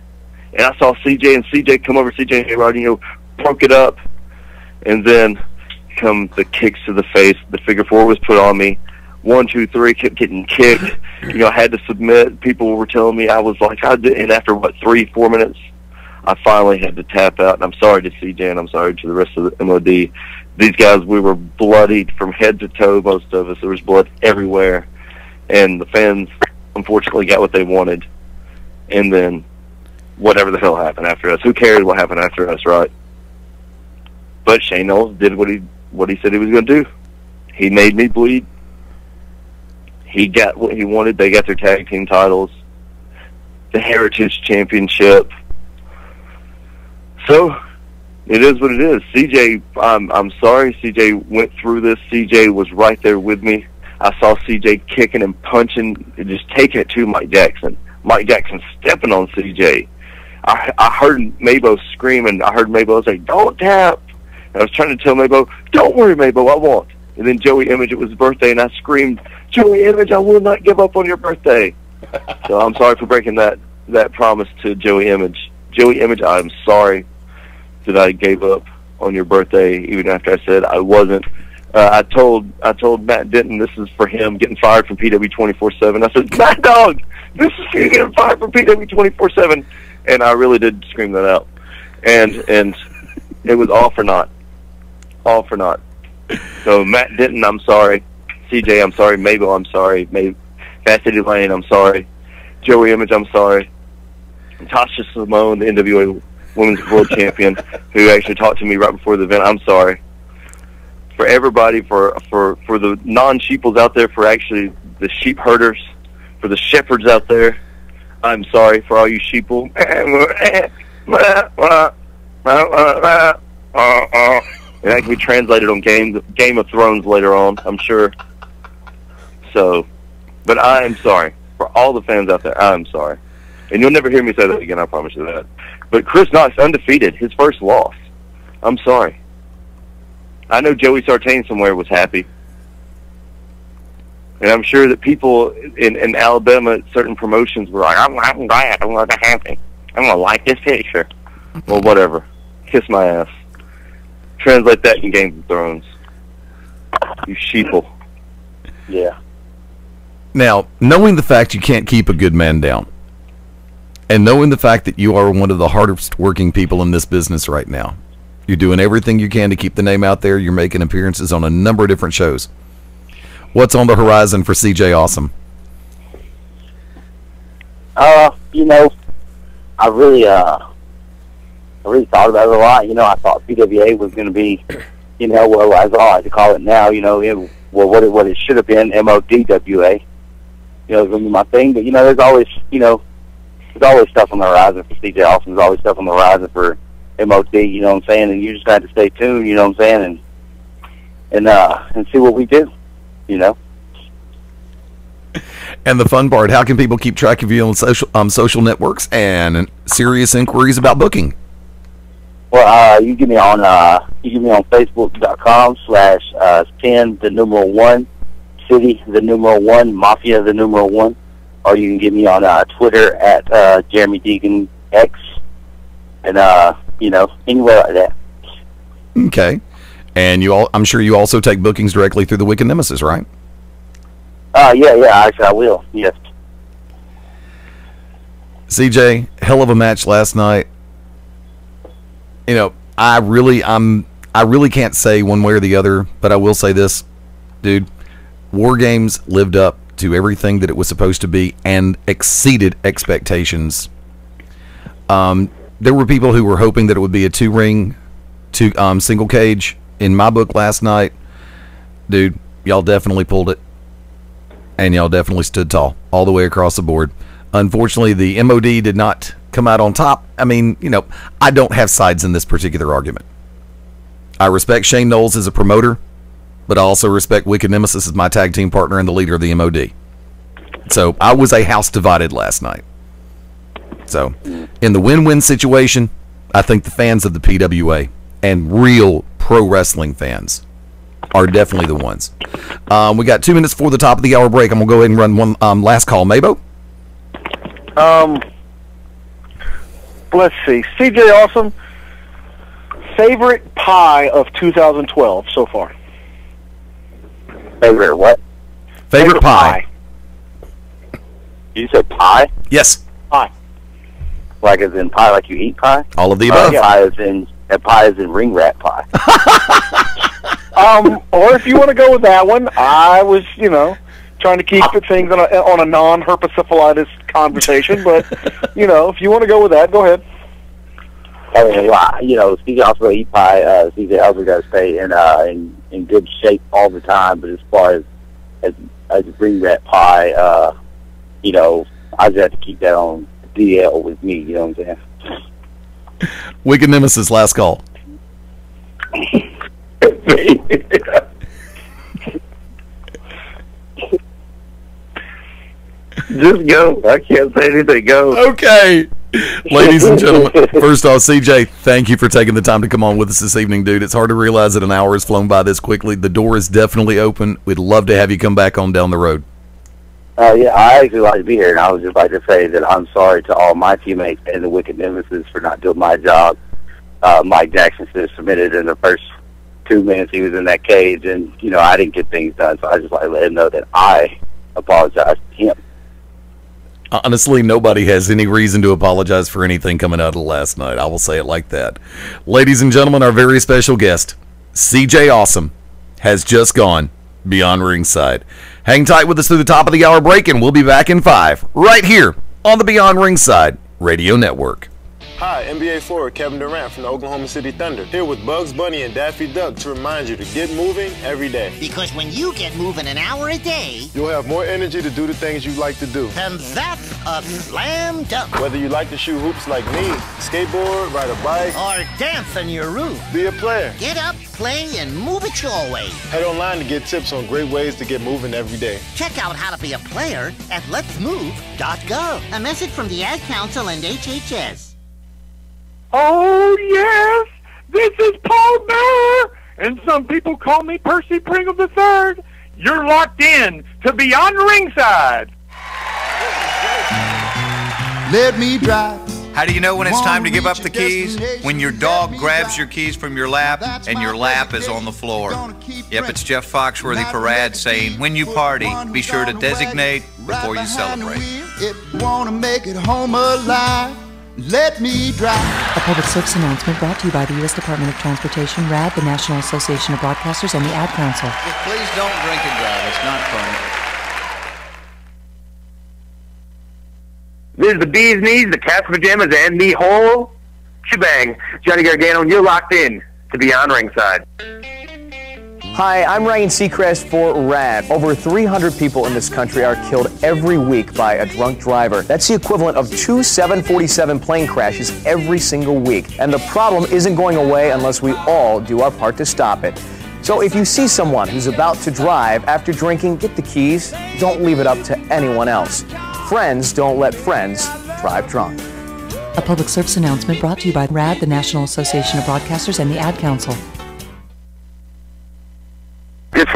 And I saw CJ, and CJ come over. CJ and Rodney, you know, broke it up. And then come the kicks to the face. The figure four was put on me. 1, 2, 3, kept getting kicked. You know, I had to submit. People were telling me I was like, and after, 3, 4 minutes, I finally had to tap out. And I'm sorry to CJ, and I'm sorry to the rest of the MOD. These guys, we were bloodied from head to toe, most of us. There was blood everywhere. And the fans, unfortunately, got what they wanted. And then whatever the hell happened after us. Who cares what happened after us, right? But Shane Knowles did what he said he was going to do. He made me bleed. He got what he wanted. They got their tag team titles, the Heritage Championship. So it is what it is. CJ, I'm sorry. CJ went through this. CJ was right there with me. I saw CJ kicking and punching and just taking it to Mike Jackson. Mike Jackson stepping on CJ. I heard Mabo screaming. I heard Mabo say, "Don't tap." And I was trying to tell Mabo, "Don't worry, Mabo, I won't." And then Joey Image, it was his birthday, and I screamed, "Joey Image, I will not give up on your birthday." So I'm sorry for breaking that promise to Joey Image. Joey Image, I'm sorry that I gave up on your birthday, even after I said I wasn't. I told Matt Denton this is for him getting fired from PW 24/7. I said, "Matt Dog, this is for you getting fired from PW 24/7." And I really did scream that out. And it was all for naught. All for naught. So Matt Denton, I'm sorry. CJ, I'm sorry. Mabel, I'm sorry. Fast City Lane, I'm sorry. Joey Image, I'm sorry. Tasha Simone, the NWA Women's World Champion, who actually talked to me right before the event, I'm sorry. For everybody, for the non-sheeples out there, for actually the sheep herders, for the shepherds out there, I'm sorry for all you sheeple. And that can be translated on Game of Thrones later on, I'm sure. So, but I am sorry. For all the fans out there, I am sorry. And you'll never hear me say that again, I promise you that. But Chris Knox, undefeated, his first loss. I'm sorry. I know Joey Sartain somewhere was happy. And I'm sure that people in Alabama at certain promotions were like, I'm glad, I'm going to happy. I'm going to like this picture. Well, whatever. Kiss my ass. Translate that in Game of Thrones. You sheeple. Yeah. Now, knowing the fact you can't keep a good man down, and knowing the fact that you are one of the hardest working people in this business right now, you're doing everything you can to keep the name out there. You're making appearances on a number of different shows. What's on the horizon for CJ Awesome? You know, I really thought about it a lot. You know, I thought PWA was going to be, you know, well, as I like to call it now, you know, what it should have been, MODWA. You know, it's going to be my thing. But, you know, there's always stuff on the horizon for CJ Awesome. There's always stuff on the horizon for MOD, you know what I'm saying? And you just got to stay tuned, you know what I'm saying? And see what we do, you know? And the fun part, how can people keep track of you on social networks and serious inquiries about booking? Well, you get me on Facebook.com/10 City 1 Mafia 1, or you can get me on Twitter at Jeremy Deegan X, and you know, anywhere like that. Okay, and I'm sure you also take bookings directly through the Wicked Nemesis, right? Yeah, actually I will. Yes. CJ, hell of a match last night. You know, I really can't say one way or the other, but I will say this, dude. War Games lived up to everything that it was supposed to be and exceeded expectations. There were people who were hoping that it would be a two-ring, single cage. In my book last night, dude, y'all definitely pulled it, and y'all definitely stood tall all the way across the board. Unfortunately, the MOD did not come out on top. I mean, you know, I don't have sides in this particular argument. I respect Shane Knowles as a promoter, but I also respect Wicked Nemesis as my tag team partner and the leader of the MOD. So I was a house divided last night. So in the win-win situation, I think the fans of the PWA and real pro wrestling fans are definitely the ones. We got 2 minutes before the top of the hour break. I'm going to go ahead and run one last call. Mabo? Let's see. CJ Awesome, favorite pie of 2012 so far? Favorite what? Favorite pie. You said pie? Yes. Pie. Like as in pie, like you eat pie? All of the above. Pie as in ring rat pie. Or if you want to go with that one, I was, trying to keep things on a non-herpetosyphilitis conversation, but, if you want to go with that, go ahead. I mean, Steve also eat pie. Steve also got to stay in good shape all the time, but as far as ring rat pie, I just have to keep that on DL with me, you know what I'm saying? Wicked Nemesis, last call. Just go. I can't say anything. Go. Okay. Ladies and gentlemen, first off, CJ, thank you for taking the time to come on with us this evening, dude. It's hard to realize that an hour has flown by this quickly. The door is definitely open. We'd love to have you come back on down the road. Yeah, I actually like to be here, and I would just like to say that I'm sorry to all my teammates and the Wicked Nemesis for not doing my job. Mike Jackson submitted in the first 2 minutes he was in that cage, and, I didn't get things done, so I just like to let him know that I apologize to him. Honestly, nobody has any reason to apologize for anything coming out of last night. I will say it like that. Ladies and gentlemen, our very special guest, CJ Awesome, has just gone beyond ringside. Hang tight with us through the top of the hour break, and we'll be back in 5, right here on the Beyond Ringside Radio Network. Hi, NBA forward Kevin Durant from the Oklahoma City Thunder, here with Bugs Bunny and Daffy Duck to remind you to get moving every day. Because when you get moving an hour a day, you'll have more energy to do the things you like to do. And that's a slam dunk. Whether you like to shoot hoops like me, skateboard, ride a bike, or dance on your roof, be a player. Get up, play, and move it your way. Head online to get tips on great ways to get moving every day. Check out how to be a player at letsmove.gov. A message from the Ad Council and HHS. Oh, yes, this is Paul Bearer, and some people call me Percy Pringle III. You're locked in to Beyond Ringside. Let me drive. How do you know when it's time to give up the keys? When your dog grabs your keys from your lap and your lap is on the floor. Yep, it's Jeff Foxworthy Parade saying, when you party, be sure to designate before you celebrate. If you want to make it home alive, let me drive. A public service announcement brought to you by the U.S. Department of Transportation, RAD, the National Association of Broadcasters, and the Ad Council. Just please don't drink and drive. It's not fun. This is the bee's knees, the cat's pajamas, and the whole shebang. Johnny Gargano, and you're locked in to Beyond Ringside. Hi, I'm Ryan Seacrest for RAD. Over 300 people in this country are killed every week by a drunk driver. That's the equivalent of 2 747 plane crashes every single week. And the problem isn't going away unless we all do our part to stop it. So if you see someone who's about to drive after drinking, get the keys. Don't leave it up to anyone else. Friends don't let friends drive drunk. A public service announcement brought to you by RAD, the National Association of Broadcasters, and the Ad Council. It's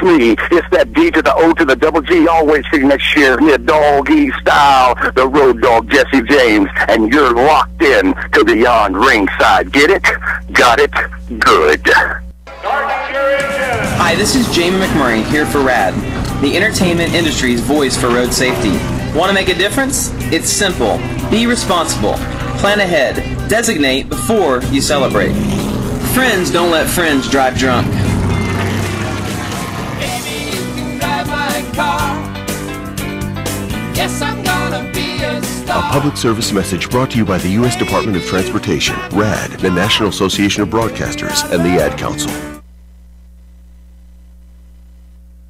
me. It's that D to the O to the double G, always sitting next year, yeah, doggy style, the road dog Jesse James, and you're locked in to Beyond Ringside. Get it? Got it? Good. Hi, this is Jamie McMurray here for RAD, the entertainment industry's voice for road safety. Want to make a difference? It's simple. Be responsible. Plan ahead. Designate before you celebrate. Friends don't let friends drive drunk. Baby, you can drive my car. Yes, I'm gonna be a A star. public service message brought to you by the U.S. Department of Transportation, RAD, the National Association of Broadcasters, and the Ad Council.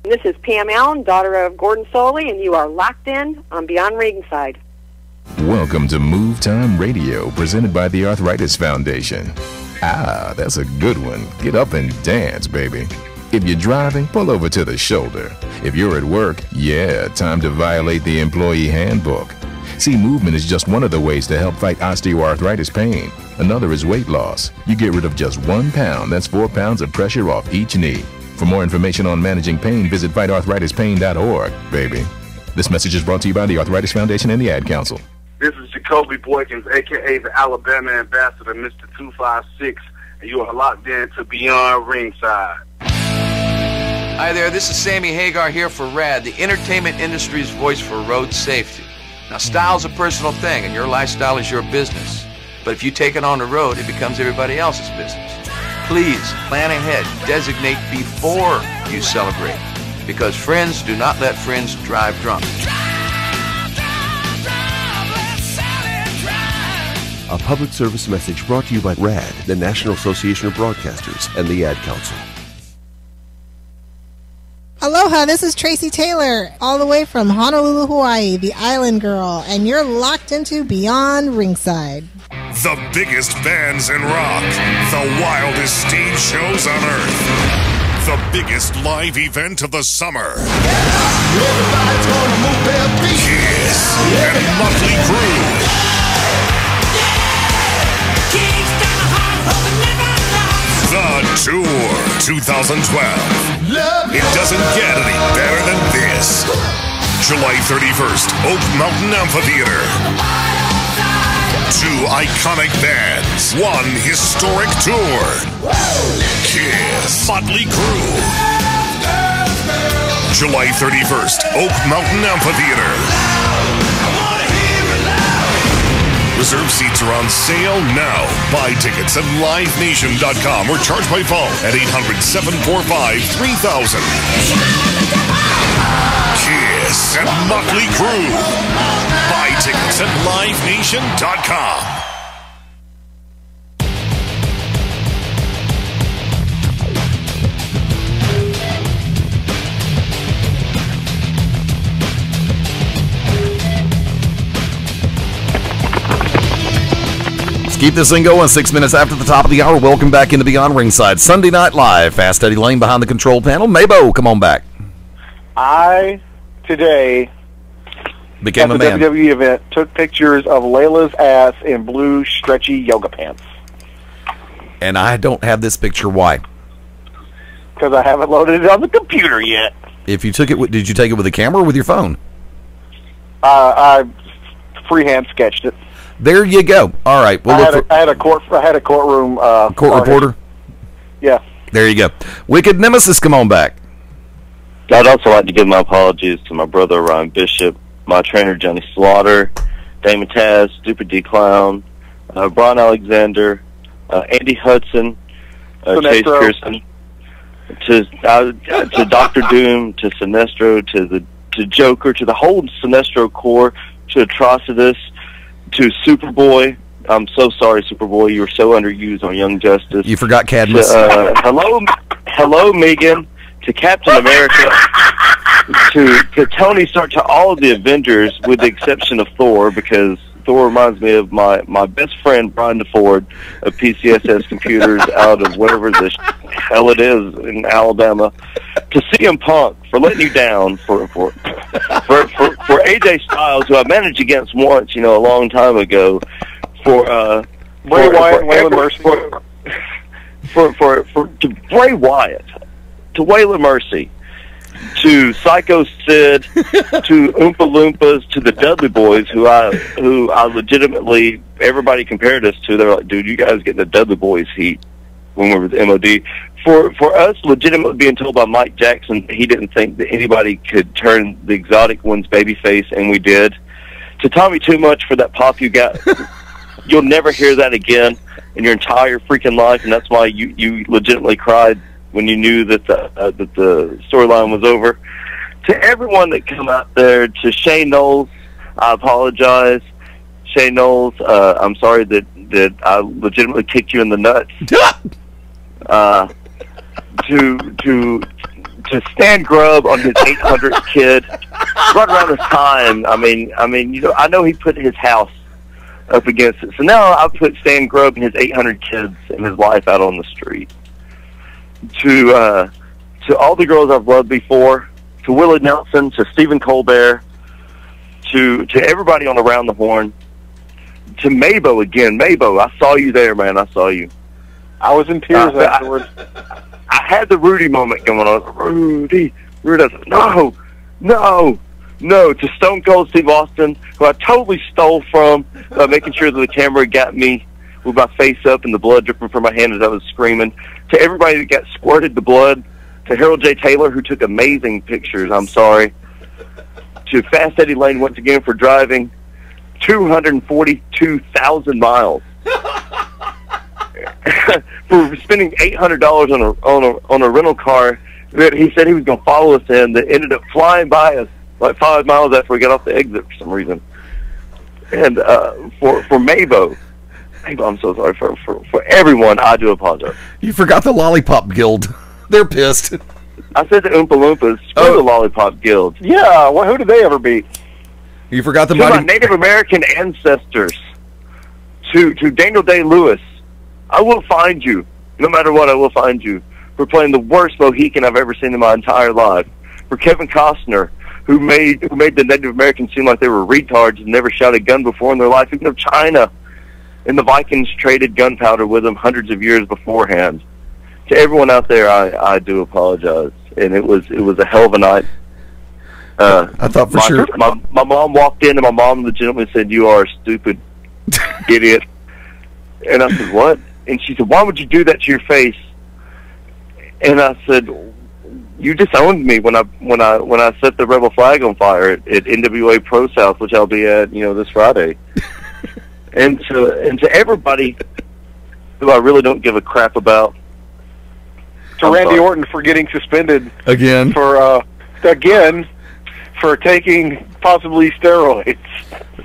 This is Pam Allen, daughter of Gordon Soley, and you are locked in on Beyond Ringside. Welcome to Move Time Radio, presented by the Arthritis Foundation. Ah, that's a good one. Get up and dance, baby. If you're driving, pull over to the shoulder. If you're at work, yeah, time to violate the employee handbook. See, movement is just one of the ways to help fight osteoarthritis pain. Another is weight loss. You get rid of just 1 pound, that's 4 pounds of pressure off each knee. For more information on managing pain, visit fightarthritispain.org, baby. This message is brought to you by the Arthritis Foundation and the Ad Council. This is Jacoby Boykins, a.k.a. the Alabama Ambassador, Mr. 256, and you are locked in to Beyond Ringside. Hi there, this is Sammy Hagar here for RAD, the entertainment industry's voice for road safety. Now, style's a personal thing, and your lifestyle is your business. But if you take it on the road, it becomes everybody else's business. Please, plan ahead, designate before you celebrate, because friends do not let friends drive drunk. A public service message brought to you by RAD, the National Association of Broadcasters, and the Ad Council. Aloha, this is Tracy Taylor, all the way from Honolulu, Hawaii, the island girl, and you're locked into Beyond Ringside. The biggest bands in rock, the wildest stage shows on earth, the biggest live event of the summer. Kiss and Motley Crue. The Tour 2012. It doesn't get any better than this. July 31st, Oak Mountain Amphitheater. 2 iconic bands, 1 historic tour. Kiss, Motley Crue. July 31st, Oak Mountain Amphitheater. Reserve seats are on sale now. Buy tickets at livenation.com or charge by phone at 800-745-3000. Kiss and Motley Crue. Buy tickets at livenation.com. Keep this thing going. 6 minutes after the top of the hour. Welcome back into Beyond Ringside. Sunday Night Live. Fast Eddie Lane behind the control panel. Mabo, come on back. I, today, Became at a the man. WWE event, took pictures of Layla's ass in blue, stretchy yoga pants. And I don't have this picture. Why? Because I haven't loaded it on the computer yet. If you took it, did you take it with a camera or with your phone? I freehand sketched it. There you go. All right. We'll I had a courtroom. Court reporter? Yeah. There you go. Wicked Nemesis, come on back. I'd also like to give my apologies to my brother Ryan Bishop, my trainer Johnny Slaughter, Damon Taz, Stupid D Clown, Brian Alexander, Andy Hudson, Chase Pearson, to Dr. Doom, to Sinestro, to Joker, to the whole Sinestro Corps, to Atrocitus, to Superboy. I'm so sorry, Superboy. You were so underused on Young Justice. You forgot Cadmus. Hello, Megan. To Captain America. to Tony Stark. To all of the Avengers, with the exception of Thor, because Thor reminds me of my best friend Brian DeFord of PCSS Computers out of wherever the hell it is in Alabama. To CM Punk for letting you down, for AJ Styles, who I managed against once, a long time ago, for Bray Wyatt, Waylon Mercy, to Bray Wyatt, to Waylon Mercy, to Psycho Sid, to Oompa Loompas, to the Dudley Boys, who I legitimately, everybody compared us to. They're like, dude, you guys get the Dudley Boys heat when we were with the MOD. for us, legitimately being told by Mike Jackson he didn't think that anybody could turn the exotic one's babyface, and we did. To Tommy Too Much for that pop you got, you'll never hear that again in your entire freaking life, and that's why you legitimately cried when you knew that the storyline was over. To everyone that come out there, to Shay Knowles, I apologize. Shay Knowles, I'm sorry that I legitimately kicked you in the nuts. To Stan Grubb on his 800th kid, right around this time. I mean, I know he put his house up against it. So now I put Stan Grubb and his 800 kids and his wife out on the street. To all the girls I've loved before, to Willie Nelson, to Stephen Colbert, to everybody on Around the Horn, to Mabo again. Mabo, I saw you there, man. I saw you. I was in tears afterwards. I had the Rudy moment going on. Rudy. I said, no. To Stone Cold Steve Austin, who I totally stole from by making sure that the camera got me with my face up and the blood dripping from my hand as I was screaming. To everybody that got squirted the blood. To Harold J. Taylor, who took amazing pictures. I'm sorry. To Fast Eddie Lane once again for driving 242,000 miles. For spending $800 on a rental car that he said he was going to follow us in, that ended up flying by us like 5 miles after we got off the exit for some reason. And for Mabo, I'm so sorry for everyone. I do apologize. You forgot the Lollipop Guild. They're pissed. I said the Oompa Loompas. Screw the Lollipop Guild. Yeah, well, who did they ever beat? You forgot the my Native American ancestors. To Daniel Day-Lewis. I will find you. No matter what, I will find you. For playing the worst Mohican I've ever seen in my entire life. For Kevin Costner, who made the Native Americans seem like they were retards and never shot a gun before in their life, even of China. And the Vikings traded gunpowder with them hundreds of years beforehand. To everyone out there, I do apologize. And it was a hell of a night. I thought for sure. My mom walked in, and my mom legitimately said, "You are a stupid idiot." And I said, "What?" And she said, "Why would you do that to your face?" And I said, "You disowned me when I set the rebel flag on fire at NWA Pro South, which I'll be at, this Friday." and to everybody who I really don't give a crap about. To Randy Orton for getting suspended again for taking possibly steroids.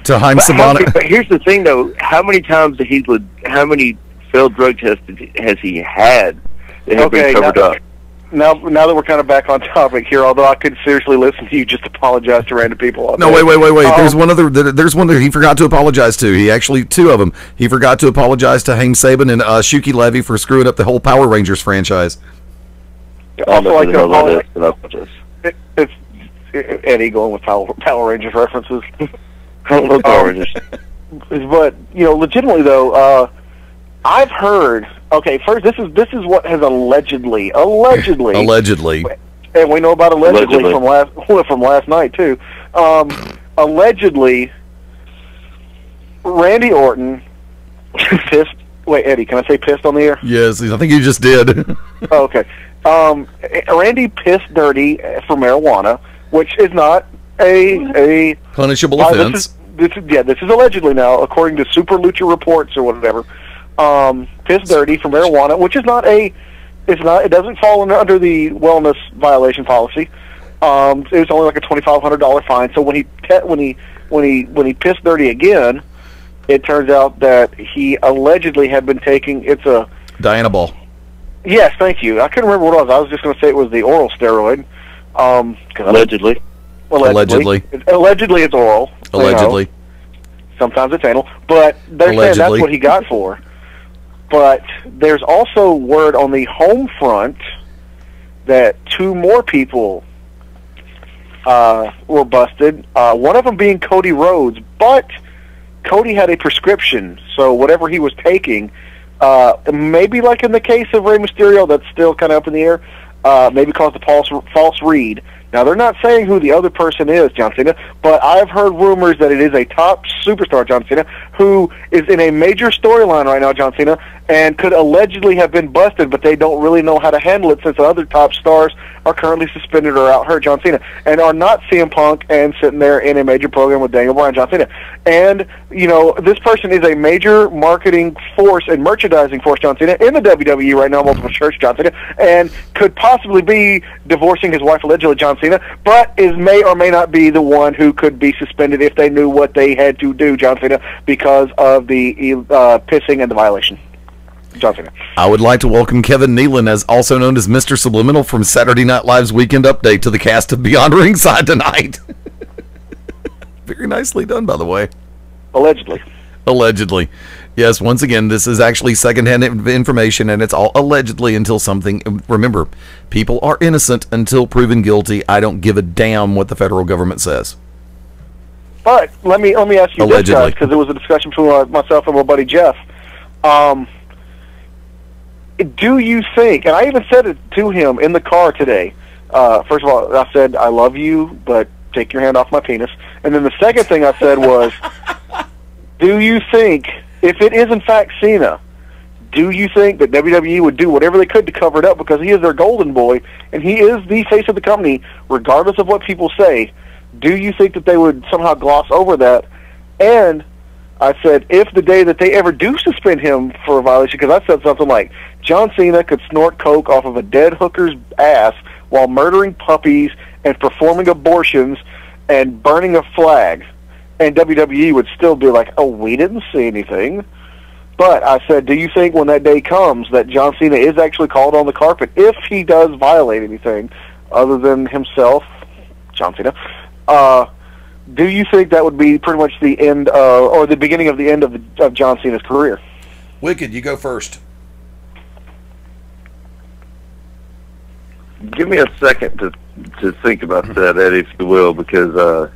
To Haim Sabana. But here's the thing, though: how many failed drug tests has he had that have been covered up? Now that we're kind of back on topic here, although I could seriously listen to you just apologize to random people. No, wait. There's one that he forgot to apologize to. He actually, two of them. He forgot to apologize to Haim Saban and Shuki Levy for screwing up the whole Power Rangers franchise. Also, like it's Eddie going with Power Rangers references. I don't know Power Rangers. But legitimately though, I've heard. Okay, first this is what has allegedly, and we know about allegedly. from last night too. Allegedly, Randy Orton pissed. Wait, Eddie, can I say pissed on the air? Yes, I think you just did. Okay. Randy pissed dirty for marijuana, which is not a punishable offense. This is allegedly now, according to Super Lucha Reports or whatever. Pissed dirty for marijuana, which is it doesn't fall under the wellness violation policy. It was only like a $2,500 fine. So when he pissed dirty again, it turns out that he allegedly had been taking Dianabol. Yes, thank you. I couldn't remember what it was. I was just going to say it was the oral steroid. Allegedly. Allegedly, it's oral. Allegedly. Sometimes it's anal. But they're saying that's what he got for. But there's also word on the home front that 2 more people were busted. One of them being Cody Rhodes. But Cody had a prescription, so whatever he was taking... maybe like in the case of Rey Mysterio, that's still kind of up in the air. Maybe caused a false read. Now, they're not saying who the other person is, John Cena, but I've heard rumors that it is a top superstar, John Cena, who is in a major storyline right now, John Cena, and could allegedly have been busted, but they don't really know how to handle it since the other top stars are currently suspended or out hurt, John Cena, and are not CM Punk and sitting there in a major program with Daniel Bryan, John Cena. And, you know, this person is a major marketing force and merchandising force, John Cena, in the WWE right now, multiple shirts, John Cena, and could possibly be divorcing his wife allegedly, John Cena, but may or may not be the one who could be suspended if they knew what they had to do, John Cena, because of the pissing and the violation. John Cena. I would like to welcome Kevin Nealon, as also known as Mr. Subliminal from Saturday Night Live's Weekend Update, to the cast of Beyond Ringside tonight. Very nicely done, by the way. Allegedly. Allegedly. Yes, once again, this is actually secondhand information, and it's all allegedly until something... Remember, people are innocent until proven guilty. I don't give a damn what the federal government says. But let me ask you Allegedly. this, guys, because there was a discussion between myself and my buddy Jeff. Do you think, and I even said it to him in the car today, first of all, I said, I love you, but take your hand off my penis. And then the second thing I said was, do you think, if it is in fact Cena, do you think that WWE would do whatever they could to cover it up, because he is their golden boy, and he is the face of the company, regardless of what people say? Do you think that they would somehow gloss over that? And I said, if the day that they ever do suspend him for a violation, because I said something like, John Cena could snort coke off of a dead hooker's ass while murdering puppies and performing abortions and burning a flag, and WWE would still be like, oh, we didn't see anything. But I said, do you think when that day comes that John Cena is actually called on the carpet if he does violate anything other than himself, John Cena, do you think that would be pretty much the end, or the beginning of the end of John Cena's career? Wicked, you go first. Give me a second to think about that, Eddie, if you will, because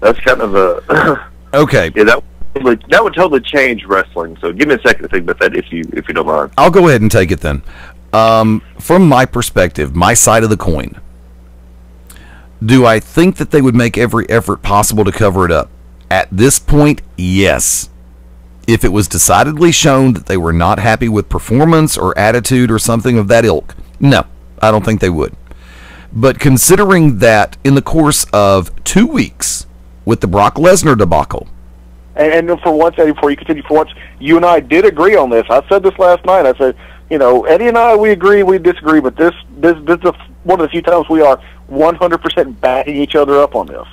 that's kind of a okay. Yeah, that would totally change wrestling. So give me a second to think about that, if you don't mind. I'll go ahead and take it then. From my perspective, my side of the coin, do I think that they would make every effort possible to cover it up? At this point, yes. If it was decidedly shown that they were not happy with performance or attitude or something of that ilk, no, I don't think they would. But considering that in the course of 2 weeks with the Brock Lesnar debacle, and for once, Eddie, before you continue, for once, you and I did agree on this. I said this last night. I said, you know, Eddie and I, we agree, we disagree, but this is one of the few times we are 100% backing each other up on this.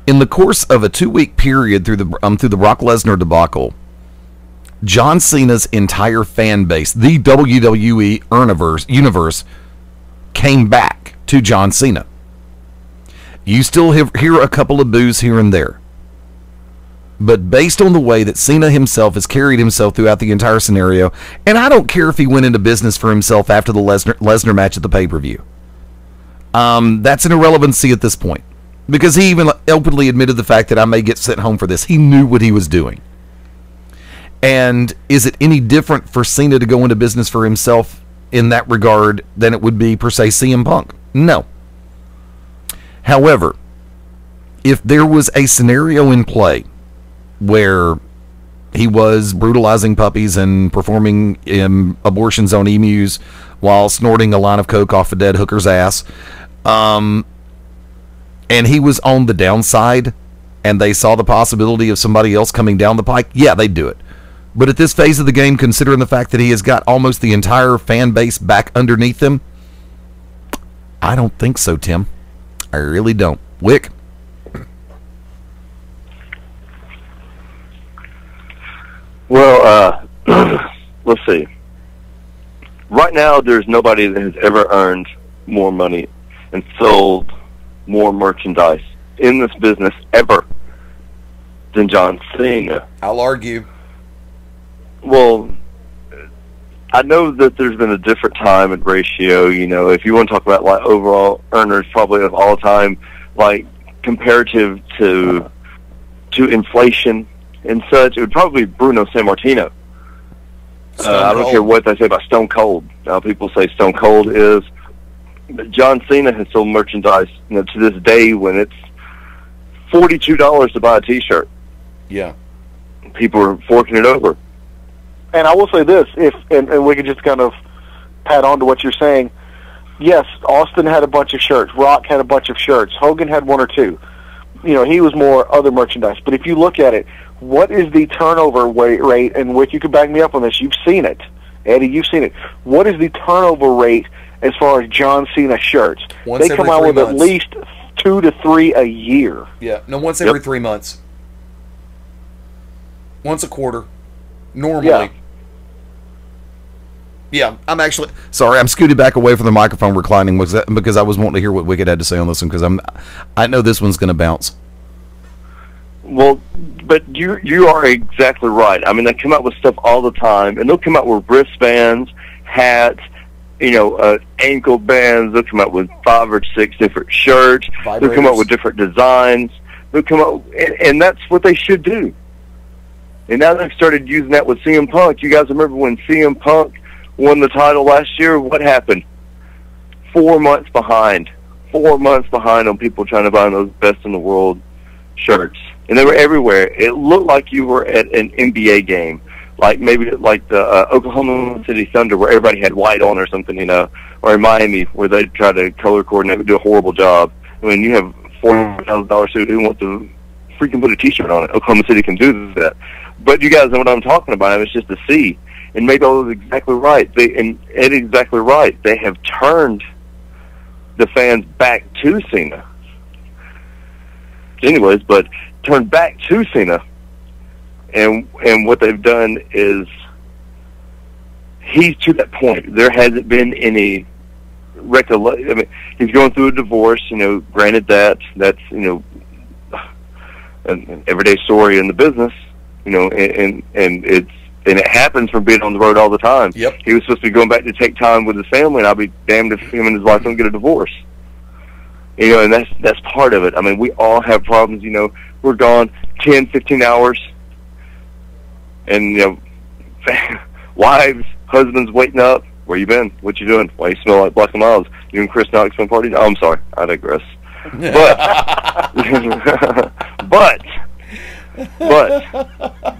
in the course of a 2-week period through the Brock Lesnar debacle, John Cena's entire fan base, the WWE universe, came back to John Cena. You still hear a couple of boos here and there. But based on the way that Cena himself has carried himself throughout the entire scenario, and I don't care if he went into business for himself after the Lesnar match at the pay-per-view. That's an irrelevancy at this point. Because he even openly admitted the fact that I may get sent home for this. He knew what he was doing. And is it any different for Cena to go into business for himself in that regard than it would be, per se, CM Punk? No. However, if there was a scenario in play where he was brutalizing puppies and performing abortions on emus while snorting a line of coke off a dead hooker's ass, and he was on the downside and they saw the possibility of somebody else coming down the pike, yeah, they'd do it. But at this phase of the game, considering the fact that he has got almost the entire fan base back underneath him, I don't think so, Tim. I really don't. Wick? Well, let's see. Right now, there's nobody that has ever earned more money and sold more merchandise in this business ever than John Cena. I'll argue. Well, I know that there's been a different time and ratio, you know, if you want to talk about like overall earners probably of all time, like comparative to inflation and such, it would probably be Bruno Sammartino. I don't care what they say about Stone Cold. People say Stone Cold is, But John Cena has sold merchandise, to this day when it's $42 to buy a T-shirt. Yeah. People are forking it over. And I will say this, and we can just kind of pat on to what you're saying. Yes, Austin had a bunch of shirts. Rock had a bunch of shirts. Hogan had one or two. He was more other merchandise. But if you look at it, what is the turnover rate, and Wick, you can back me up on this. You've seen it. Eddie, you've seen it. What is the turnover rate as far as John Cena shirts? Once they come every out 3 with months. at least 2 to 3 a year. Yeah, no, once every 3 months. Once a quarter. Normally. Yeah, I'm actually sorry. I'm scooted back away from the microphone, reclining because I was wanting to hear what Wicked had to say on this one because I know this one's going to bounce. Well, but you are exactly right. I mean, they come out with stuff all the time, and they'll come out with wristbands, hats, ankle bands. They'll come out with 5 or 6 different shirts. Vibrators. They'll come out with different designs. They'll come out, and that's what they should do. And now they've started using that with CM Punk. You guys remember when CM Punk won the title last year? What happened? 4 months behind. 4 months behind on people trying to buy those best in the world shirts. And they were everywhere. It looked like you were at an NBA game. Maybe the Oklahoma City Thunder where everybody had white on or something, or in Miami where they try to color coordinate and do a horrible job. I mean, you have $4,000 suit. Who wants to freaking put a T-shirt on it? Oklahoma City can do that. But you guys know what I'm talking about. It's just to see. And maybe I was exactly right. Eddie's exactly right. They have turned the fans back to Cena. Anyways, but turned back to Cena. And what they've done is he's to that point. There hasn't been any recollection. I mean, he's going through a divorce. Granted that's an everyday story in the business. And it happens from being on the road all the time. Yep. He was supposed to be going back to take time with his family, and I'll be damned if him and his wife don't get a divorce. And that's part of it. I mean, we all have problems. We're gone 10, 15 hours, and wives, husbands waiting up. Where you been? What you doing? Why you smell like Black and Miles? You and Chris Knox been partying? Oh, I'm sorry, I digress.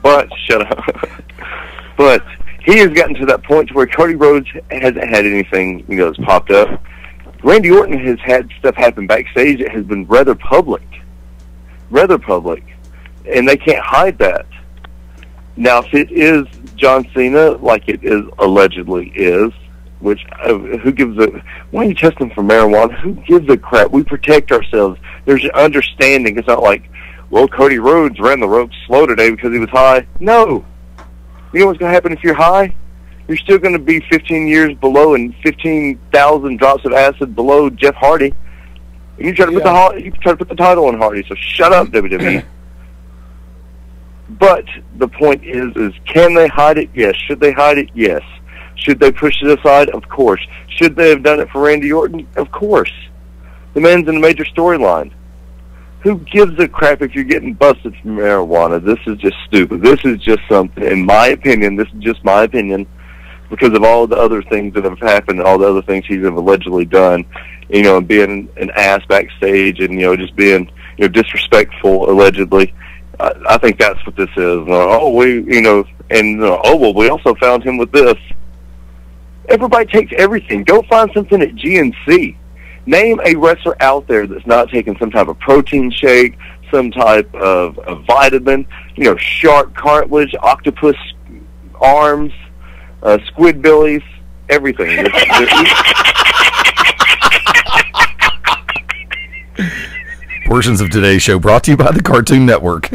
But shut up. But he has gotten to that point to where Cody Rhodes hasn't had anything that's popped up. Randy Orton has had stuff happen backstage that has been rather public, and they can't hide that. Now, if it is John Cena, like it is allegedly is, which who gives a? Why are you testing for marijuana? Who gives a crap? We protect ourselves. There's an understanding. It's not like, well, Cody Rhodes ran the ropes slow today because he was high. No. You know what's going to happen if you're high? You're still going to be 15 years below and 15,000 drops of acid below Jeff Hardy. And you try to put the title on Hardy. So shut up, WWE. But the point is can they hide it? Yes. Should they hide it? Yes. Should they push it aside? Of course. Should they have done it for Randy Orton? Of course. The man's in a major storyline. Who gives a crap if you're getting busted for marijuana? This is just stupid. This is just something, in my opinion, this is just my opinion, because of all the other things that have happened, all the other things he's allegedly done, and being an ass backstage and, just being, disrespectful, allegedly. I think that's what this is. We also found him with this. Everybody takes everything. Go find something at GNC. Name a wrestler out there that's not taking some type of protein shake, some type of vitamin, shark cartilage, octopus arms, squid billies, everything. Portions of today's show brought to you by the Cartoon Network.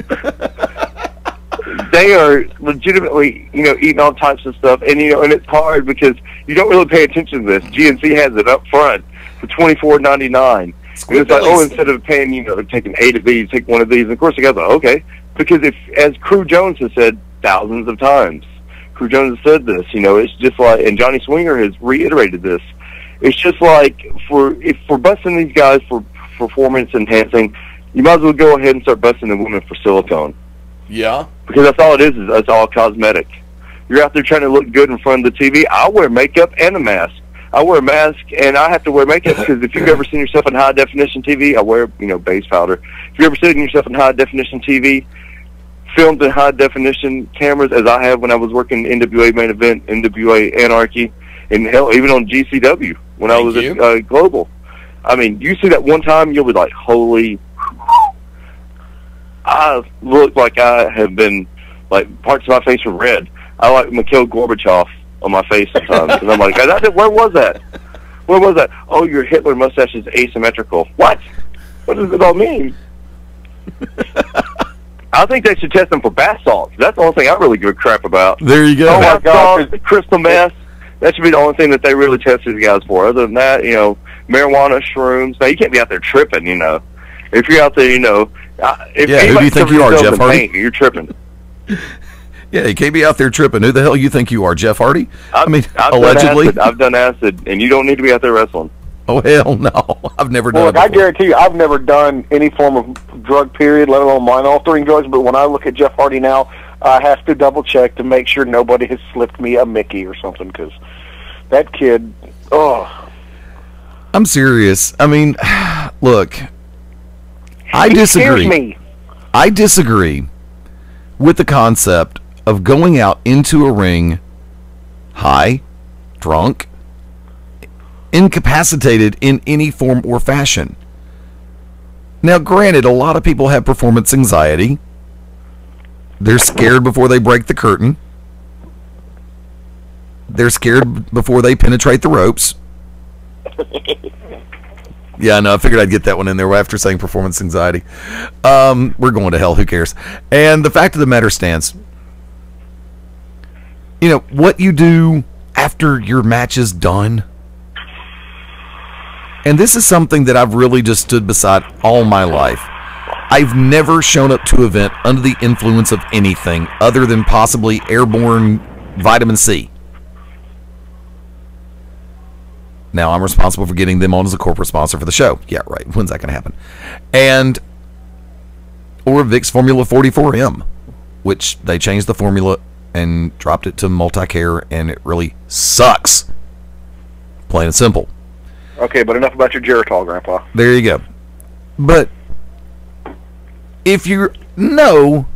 They are legitimately, eating all types of stuff, and and it's hard because you don't really pay attention to this. GNC has it up front for $24.99. And it's like, instead of paying, taking 8 of these, take one of these. And of course, the guy's like, okay, because as Crew Jones has said thousands of times, Crew Jones has said this. It's just like, and Johnny Swinger has reiterated this. It's just like if we're busting these guys for performance enhancing, you might as well go ahead and start busting the women for silicone. Yeah. Because that's all it is that's all cosmetic. You're out there trying to look good in front of the TV. I'll wear makeup and a mask. I wear a mask, and I have to wear makeup because if you've ever seen yourself in high-definition TV, I wear, base powder. If you've ever seen yourself in high-definition TV, filmed in high-definition cameras, as I have when I was working NWA Main Event, NWA Anarchy, and hell, even on GCW when I was at Global. I mean, you see that one time, you'll be like, holy... I look like I have been, like, parts of my face are red. I like Mikhail Gorbachev on my face sometimes. And I'm like, where was that? Where was that? Oh, your Hitler mustache is asymmetrical. What? What does it all mean? I think they should test them for bath salts. That's the only thing I really give a crap about. There you go. Oh, my God. Crystal meth. That should be the only thing that they really test these guys for. Other than that, marijuana, shrooms. Now, you can't be out there tripping, If you're out there, if who do you think you are, Jeff Hardy? You're tripping. Yeah, you can't be out there tripping. Who the hell you think you are, Jeff Hardy? I've allegedly. I've done acid, and you don't need to be out there wrestling. Oh, hell no. I've never done it before. I guarantee you, I've never done any form of drug, period, let alone mind-altering drugs, but when I look at Jeff Hardy now, I have to double-check to make sure nobody has slipped me a Mickey or something, because that kid, I'm serious. I mean, look, I disagree. I disagree with the concept of going out into a ring high, drunk, incapacitated in any form or fashion. Now, granted, a lot of people have performance anxiety. They're scared before they break the curtain. They're scared before they penetrate the ropes. Yeah, no, I figured I'd get that one in there after saying performance anxiety. We're going to hell, who cares? And the fact of the matter stands. What you do after your match is done. And this is something that I've really just stood beside all my life. I've never shown up to an event under the influence of anything other than possibly airborne vitamin C. Now, I'm responsible for getting them on as a corporate sponsor for the show. Yeah, right. When's that going to happen? Or Vicks Formula 44M, which they changed the formula and dropped it to multi-care, and it really sucks. Plain and simple. Okay, but enough about your Geritol, Grandpa. There you go. But if you know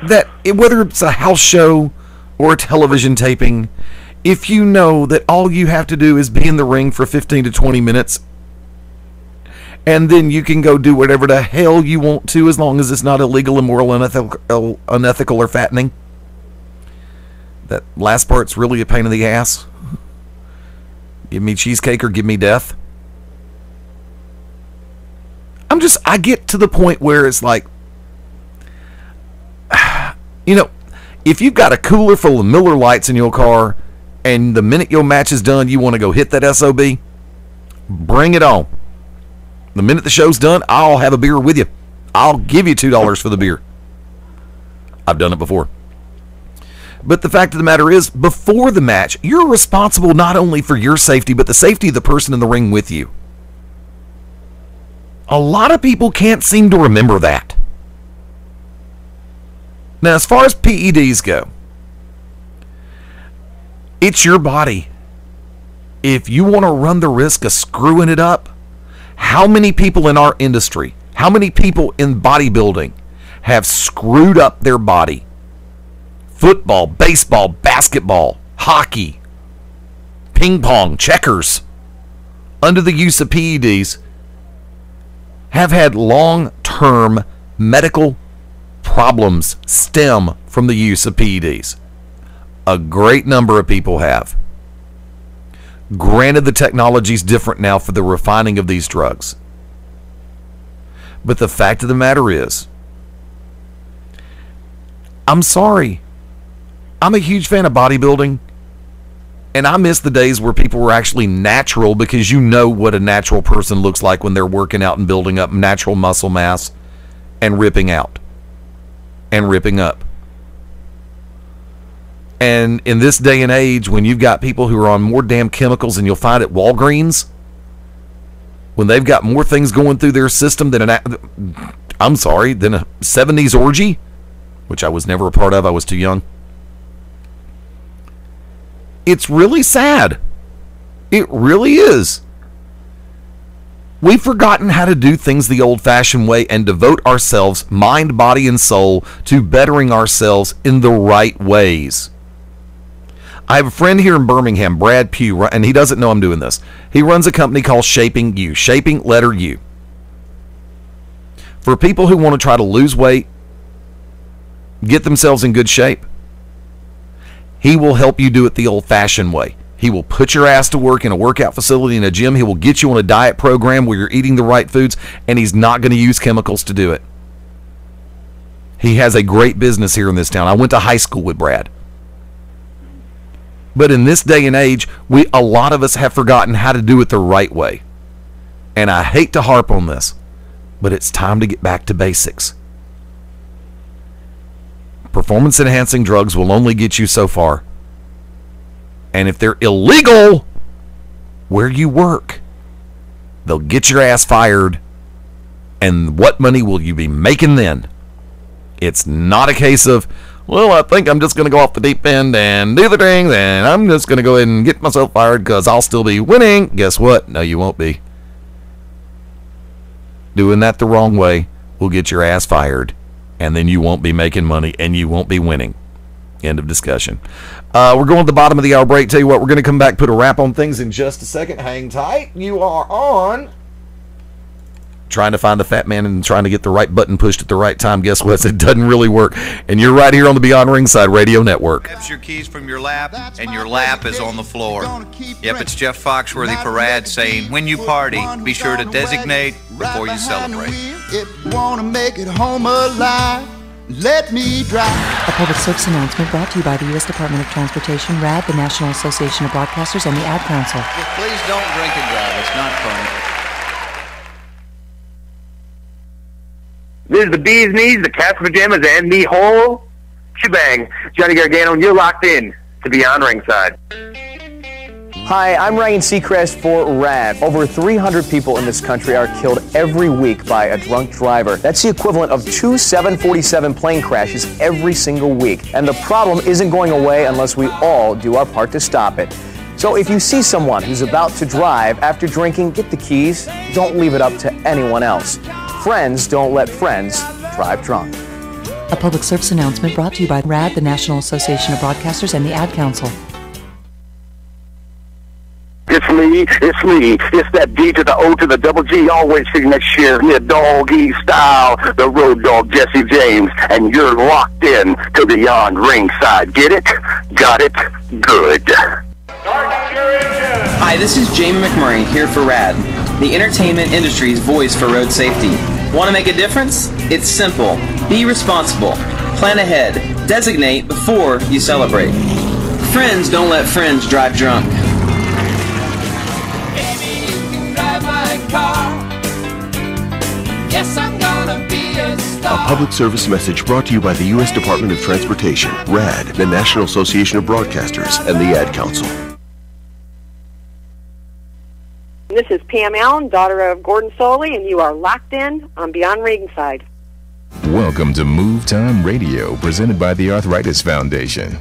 that whether it's a house show or a television taping, if you know that all you have to do is be in the ring for 15 to 20 minutes, and then you can go do whatever the hell you want to as long as it's not illegal, immoral, unethical, or fattening. That last part's really a pain in the ass. Give me cheesecake or give me death. I get to the point where it's like, if you've got a cooler full of Miller Lights in your car, and the minute your match is done, you want to go hit that SOB, bring it on. The minute the show's done, I'll have a beer with you. I'll give you $2 for the beer. I've done it before. But the fact of the matter is, before the match, you're responsible not only for your safety, but the safety of the person in the ring with you. A lot of people can't seem to remember that. Now, as far as PEDs go, it's your body. If you want to run the risk of screwing it up, how many people in our industry, how many people in bodybuilding have screwed up their body? Football, baseball, basketball, hockey, ping pong, checkers, under the use of PEDs, have had long-term medical problems stem from the use of PEDs. A great number of people have. Granted, the technology's different now for the refining of these drugs. But the fact of the matter is, I'm sorry. I'm a huge fan of bodybuilding, and I miss the days where people were actually natural, because you know what a natural person looks like when they're working out and building up natural muscle mass and ripping out and ripping up. And in this day and age, when you've got people who are on more damn chemicals than you'll find at Walgreens, when they've got more things going through their system than than a 70s orgy, which I was never a part of, I was too young. It's really sad. It really is. We've forgotten how to do things the old-fashioned way and devote ourselves, mind, body, and soul, to bettering ourselves in the right ways. I have a friend here in Birmingham, Brad Pugh, and he doesn't know I'm doing this. He runs a company called Shaping You, Shaping letter U. For people who want to try to lose weight, get themselves in good shape, he will help you do it the old-fashioned way. He will put your ass to work in a workout facility, in a gym. He will get you on a diet program where you're eating the right foods, and he's not going to use chemicals to do it. He has a great business here in this town. I went to high school with Brad. But in this day and age, a lot of us have forgotten how to do it the right way. And I hate to harp on this, but it's time to get back to basics. Performance-enhancing drugs will only get you so far. And if they're illegal where you work, they'll get your ass fired. And what money will you be making then? It's not a case of, well, I think I'm just going to go off the deep end and do the thing, and I'm just going to go ahead and get myself fired because I'll still be winning. Guess what? No, you won't be. Doing that the wrong way will get your ass fired, and then you won't be making money, and you won't be winning. End of discussion. We're going to the bottom of the hour break. Tell you what, we're going to come back, put a wrap on things in just a second. Hang tight. You are on trying to find the fat man and trying to get the right button pushed at the right time. Guess what? It doesn't really work. And you're right here on the Beyond Ringside Radio Network. Grabs your keys from your lap, and your lap is on the floor. Yep, it's Jeff Foxworthy Parade saying, when you party, be sure to designate before you celebrate. If you want to make it home alive, let me drive. A public service announcement brought to you by the U.S. Department of Transportation, RAD, the National Association of Broadcasters, and the Ad Council. Please don't drink and drive. It's not fun. This is the bee's knees, the cat's pajamas, and the whole shebang. Johnny Gargano, and you're locked in to Beyond Ringside. Hi, I'm Ryan Seacrest for RAD. Over 300 people in this country are killed every week by a drunk driver. That's the equivalent of 2 747 plane crashes every single week. And the problem isn't going away unless we all do our part to stop it. So if you see someone who's about to drive after drinking, get the keys. Don't leave it up to anyone else. Friends don't let friends drive drunk. A public service announcement brought to you by RAD, the National Association of Broadcasters, and the Ad Council. It's me. It's that D to the O to the double G, always sitting next year, near doggy style, the road dog Jesse James, and you're locked in to Beyond Ringside. Get it? Got it? Good. Hi, this is Jamie McMurray here for RAD, the entertainment industry's voice for road safety. Want to make a difference? It's simple. Be responsible. Plan ahead. Designate before you celebrate. Friends don't let friends drive drunk. Yes, I'm gonna be a star. A public service message brought to you by the U.S. Department of Transportation, RAD, the National Association of Broadcasters, and the Ad Council. This is Pam Allen, daughter of Gordon Soley, and you are locked in on Beyond Ringside. Welcome to Move Time Radio, presented by the Arthritis Foundation.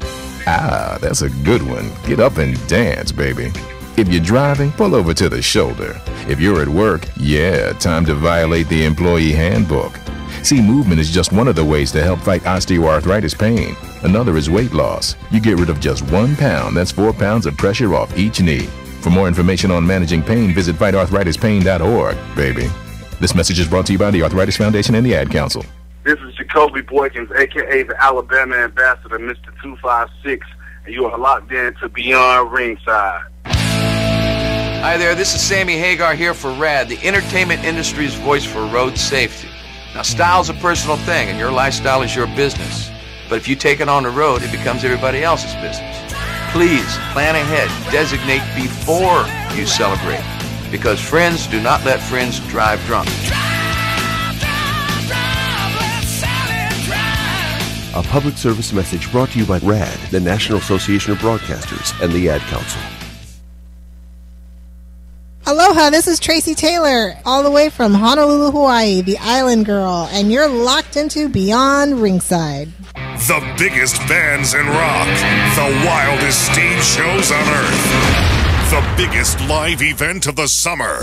Ah, that's a good one. Get up and dance, baby. If you're driving, pull over to the shoulder. If you're at work, yeah, time to violate the employee handbook. See, movement is just one of the ways to help fight osteoarthritis pain. Another is weight loss. You get rid of just 1 pound. That's 4 pounds of pressure off each knee. For more information on managing pain, visit fightarthritispain.org, baby. This message is brought to you by the Arthritis Foundation and the Ad Council. This is Jacoby Boykins, a.k.a. the Alabama Ambassador, Mr. 256, and you are locked in to Beyond Ringside. Hi there, this is Sammy Hagar here for RAD, the entertainment industry's voice for road safety. Now, style's a personal thing, and your lifestyle is your business. But if you take it on the road, it becomes everybody else's business. Please, plan ahead. Designate before you celebrate. Because friends do not let friends drive drunk. A public service message brought to you by RAD, the National Association of Broadcasters, and the Ad Council. Aloha, this is Tracy Taylor, all the way from Honolulu, Hawaii, the island girl, and you're locked into Beyond Ringside. The biggest bands in rock. The wildest stage shows on earth. The biggest live event of the summer.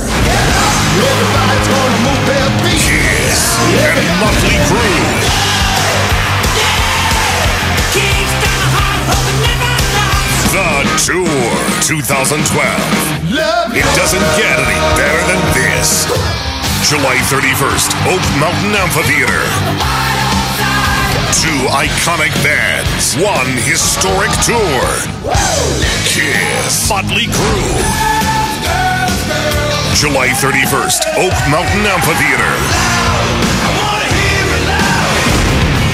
Kiss and Motley Crue. The Tour 2012. It doesn't get any better than this. July 31st, Oak Mountain Amphitheater. 2 iconic bands, 1 historic tour. Kiss, Motley Crue. July 31st, Oak Mountain Amphitheater.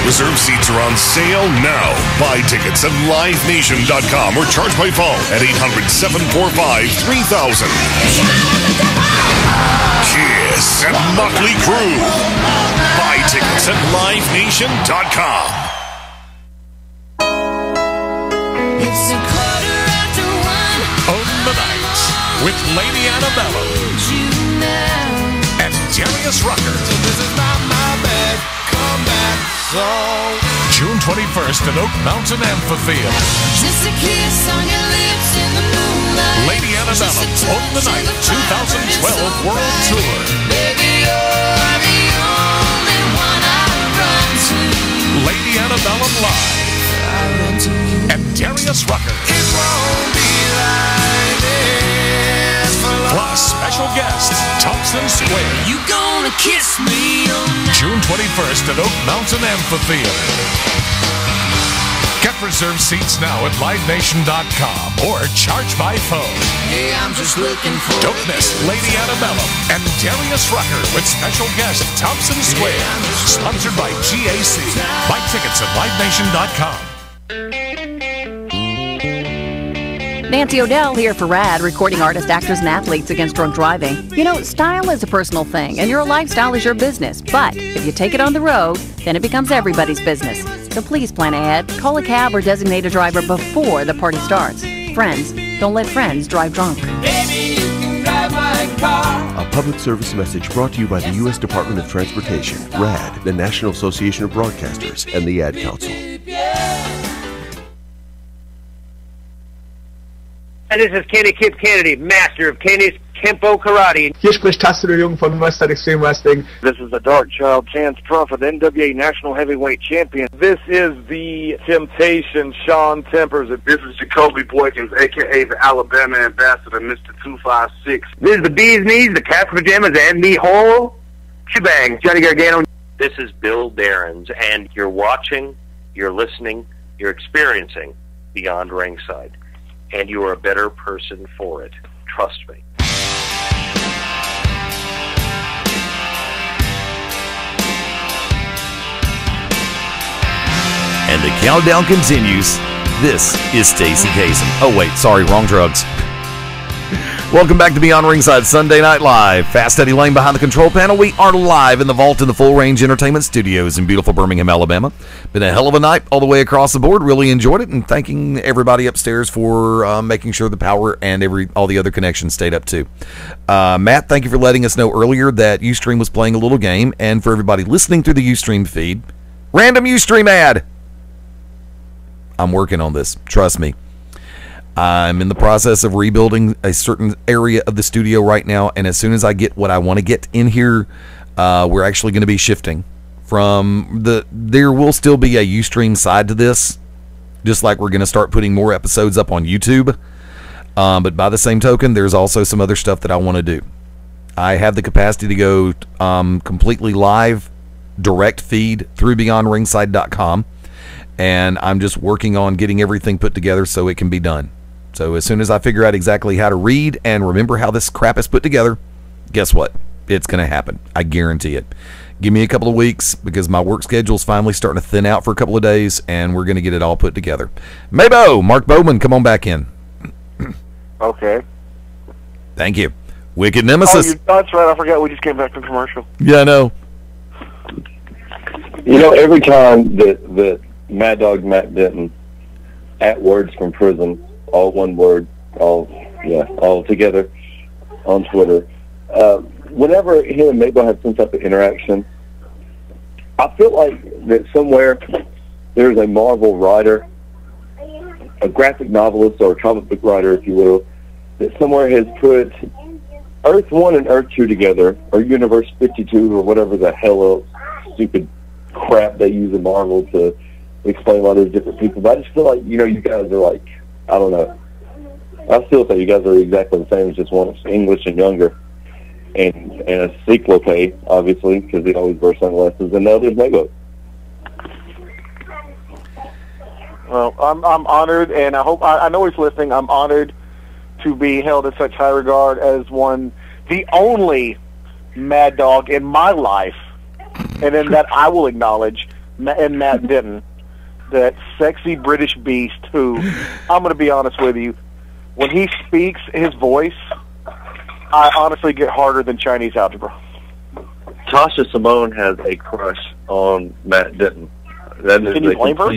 Reserve seats are on sale now. Buy tickets at livenation.com or charge by phone at 800-745-3000. Kiss and Motley Crue. Buy tickets at livenation.com. It's a quarter after 1. Own the night with Lady Annabella and Darius Rucker. So this is not my bad comeback song. June 21st at Oak Mountain Amphitheater. Just a kiss on your lips in the moonlight. Lady Annabella, Own the Night 2012 World Tour. Baby, you're the only one I run to. Lady Annabella Live and Darius Rucker. It won't be like this for long. Plus special guest Thompson Square. You gonna kiss me all night. June 21st at Oak Mountain Amphitheater. Get reserved seats now at livenation.com or charge by phone. Hey, I'm just looking for. Don't miss Lady Annabella and Darius Rucker with special guest Thompson Square. Sponsored by GAC. Buy tickets at livenation.com. Nancy O'Dell here for RAD, recording artists, actors, and athletes against drunk driving. You know, style is a personal thing, and your lifestyle is your business. But if you take it on the road, then it becomes everybody's business. So please plan ahead, call a cab, or designate a driver before the party starts. Friends, don't let friends drive drunk. Baby, you can drive my car. A public service message brought to you by the U.S. Department of Transportation, RAD, the National Association of Broadcasters, and the Ad Council. And this is Kenny Kip Kennedy, master of Kenny's Kempo Karate. Hier spricht Tassilo Jung von Western Extreme Wrestling. This is the Dark Child Chance Crawford, NWA National Heavyweight Champion. This is the Temptation, Sean Tempers. This is Jacoby Boykins, a.k.a. the Alabama Ambassador, Mr. 256. This is the Bee's Knees, the Casper Pajamas, and the whole shebang. Johnny Gargano. This is Bill Behrens, and you're watching, you're listening, you're experiencing Beyond Ringside. And you are a better person for it. Trust me. And the countdown continues. This is Stacey Kaysen. Oh, wait, sorry, wrong drugs. Welcome back to Beyond Ringside Sunday Night Live. Fast Eddie Lane behind the control panel. We are live in the vault in the Full Range Entertainment Studios in beautiful Birmingham, Alabama. Been a hell of a night all the way across the board. Really enjoyed it, and thanking everybody upstairs for making sure the power and all the other connections stayed up too. Matt, thank you for letting us know earlier that Ustream was playing a little game, and for everybody listening through the Ustream feed, random Ustream ad. I'm working on this. Trust me. I'm in the process of rebuilding a certain area of the studio right now, and as soon as I get what I want to get in here, we're actually going to be shifting from there will still be a Ustream side to this, just like we're going to start putting more episodes up on YouTube. But by the same token, there's also some other stuff that I want to do. I have the capacity to go completely live, direct feed through BeyondRingside.com, and I'm just working on getting everything put together so it can be done. So as soon as I figure out exactly how to read and remember how this crap is put together, guess what? It's going to happen. I guarantee it. Give me a couple of weeks because my work schedule is finally starting to thin out for a couple of days, and we're going to get it all put together. Maybo, Mark Bowman, come on back in. Okay. Thank you. Wicked Nemesis. Oh, that's right. I forgot we just came back from commercial. Yeah, I know. You know, every time that Mad Dog Matt Denton at words from prison, all one word, all together on Twitter. Whenever him and Mabel have some type of interaction, I feel like that somewhere there's a Marvel writer, a graphic novelist or a comic book writer, if you will, that somewhere has put Earth 1 and Earth 2 together, or Universe 52, or whatever the hell else stupid crap they use in Marvel to explain a lot of those different people. But I just feel like, you guys are like, I don't know. I still say you guys are exactly the same. It's just one's English and younger. And a sequel pay, obviously, because they always wear sunglasses, and the other's Lego. Well, I'm honored, and I know he's listening. I'm honored to be held in such high regard as the only Mad Dog in my life, and in that I will acknowledge, and Matt Denton, that sexy British beast who, I'm going to be honest with you, when he speaks, his voice, I honestly get harder than Chinese algebra. Tasha Simone has a crush on Matt Denton. That is Can you blame her?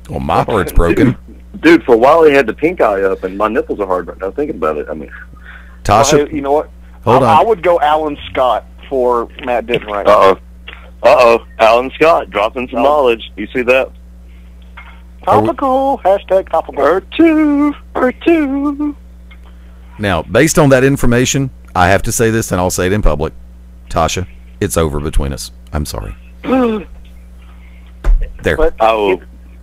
Well, my heart's broken. Dude, for a while he had the pink eye up, and my nipples are hard right now thinking about it. I mean, Tasha, well, hey, you know what? Hold on. I would go Alan Scott for Matt Denton right now. Alan Scott dropping some knowledge. You see that? Topical. Hashtag topical. Earth 2. Now, based on that information, I have to say this, and I'll say it in public. Tasha, it's over between us. I'm sorry. There.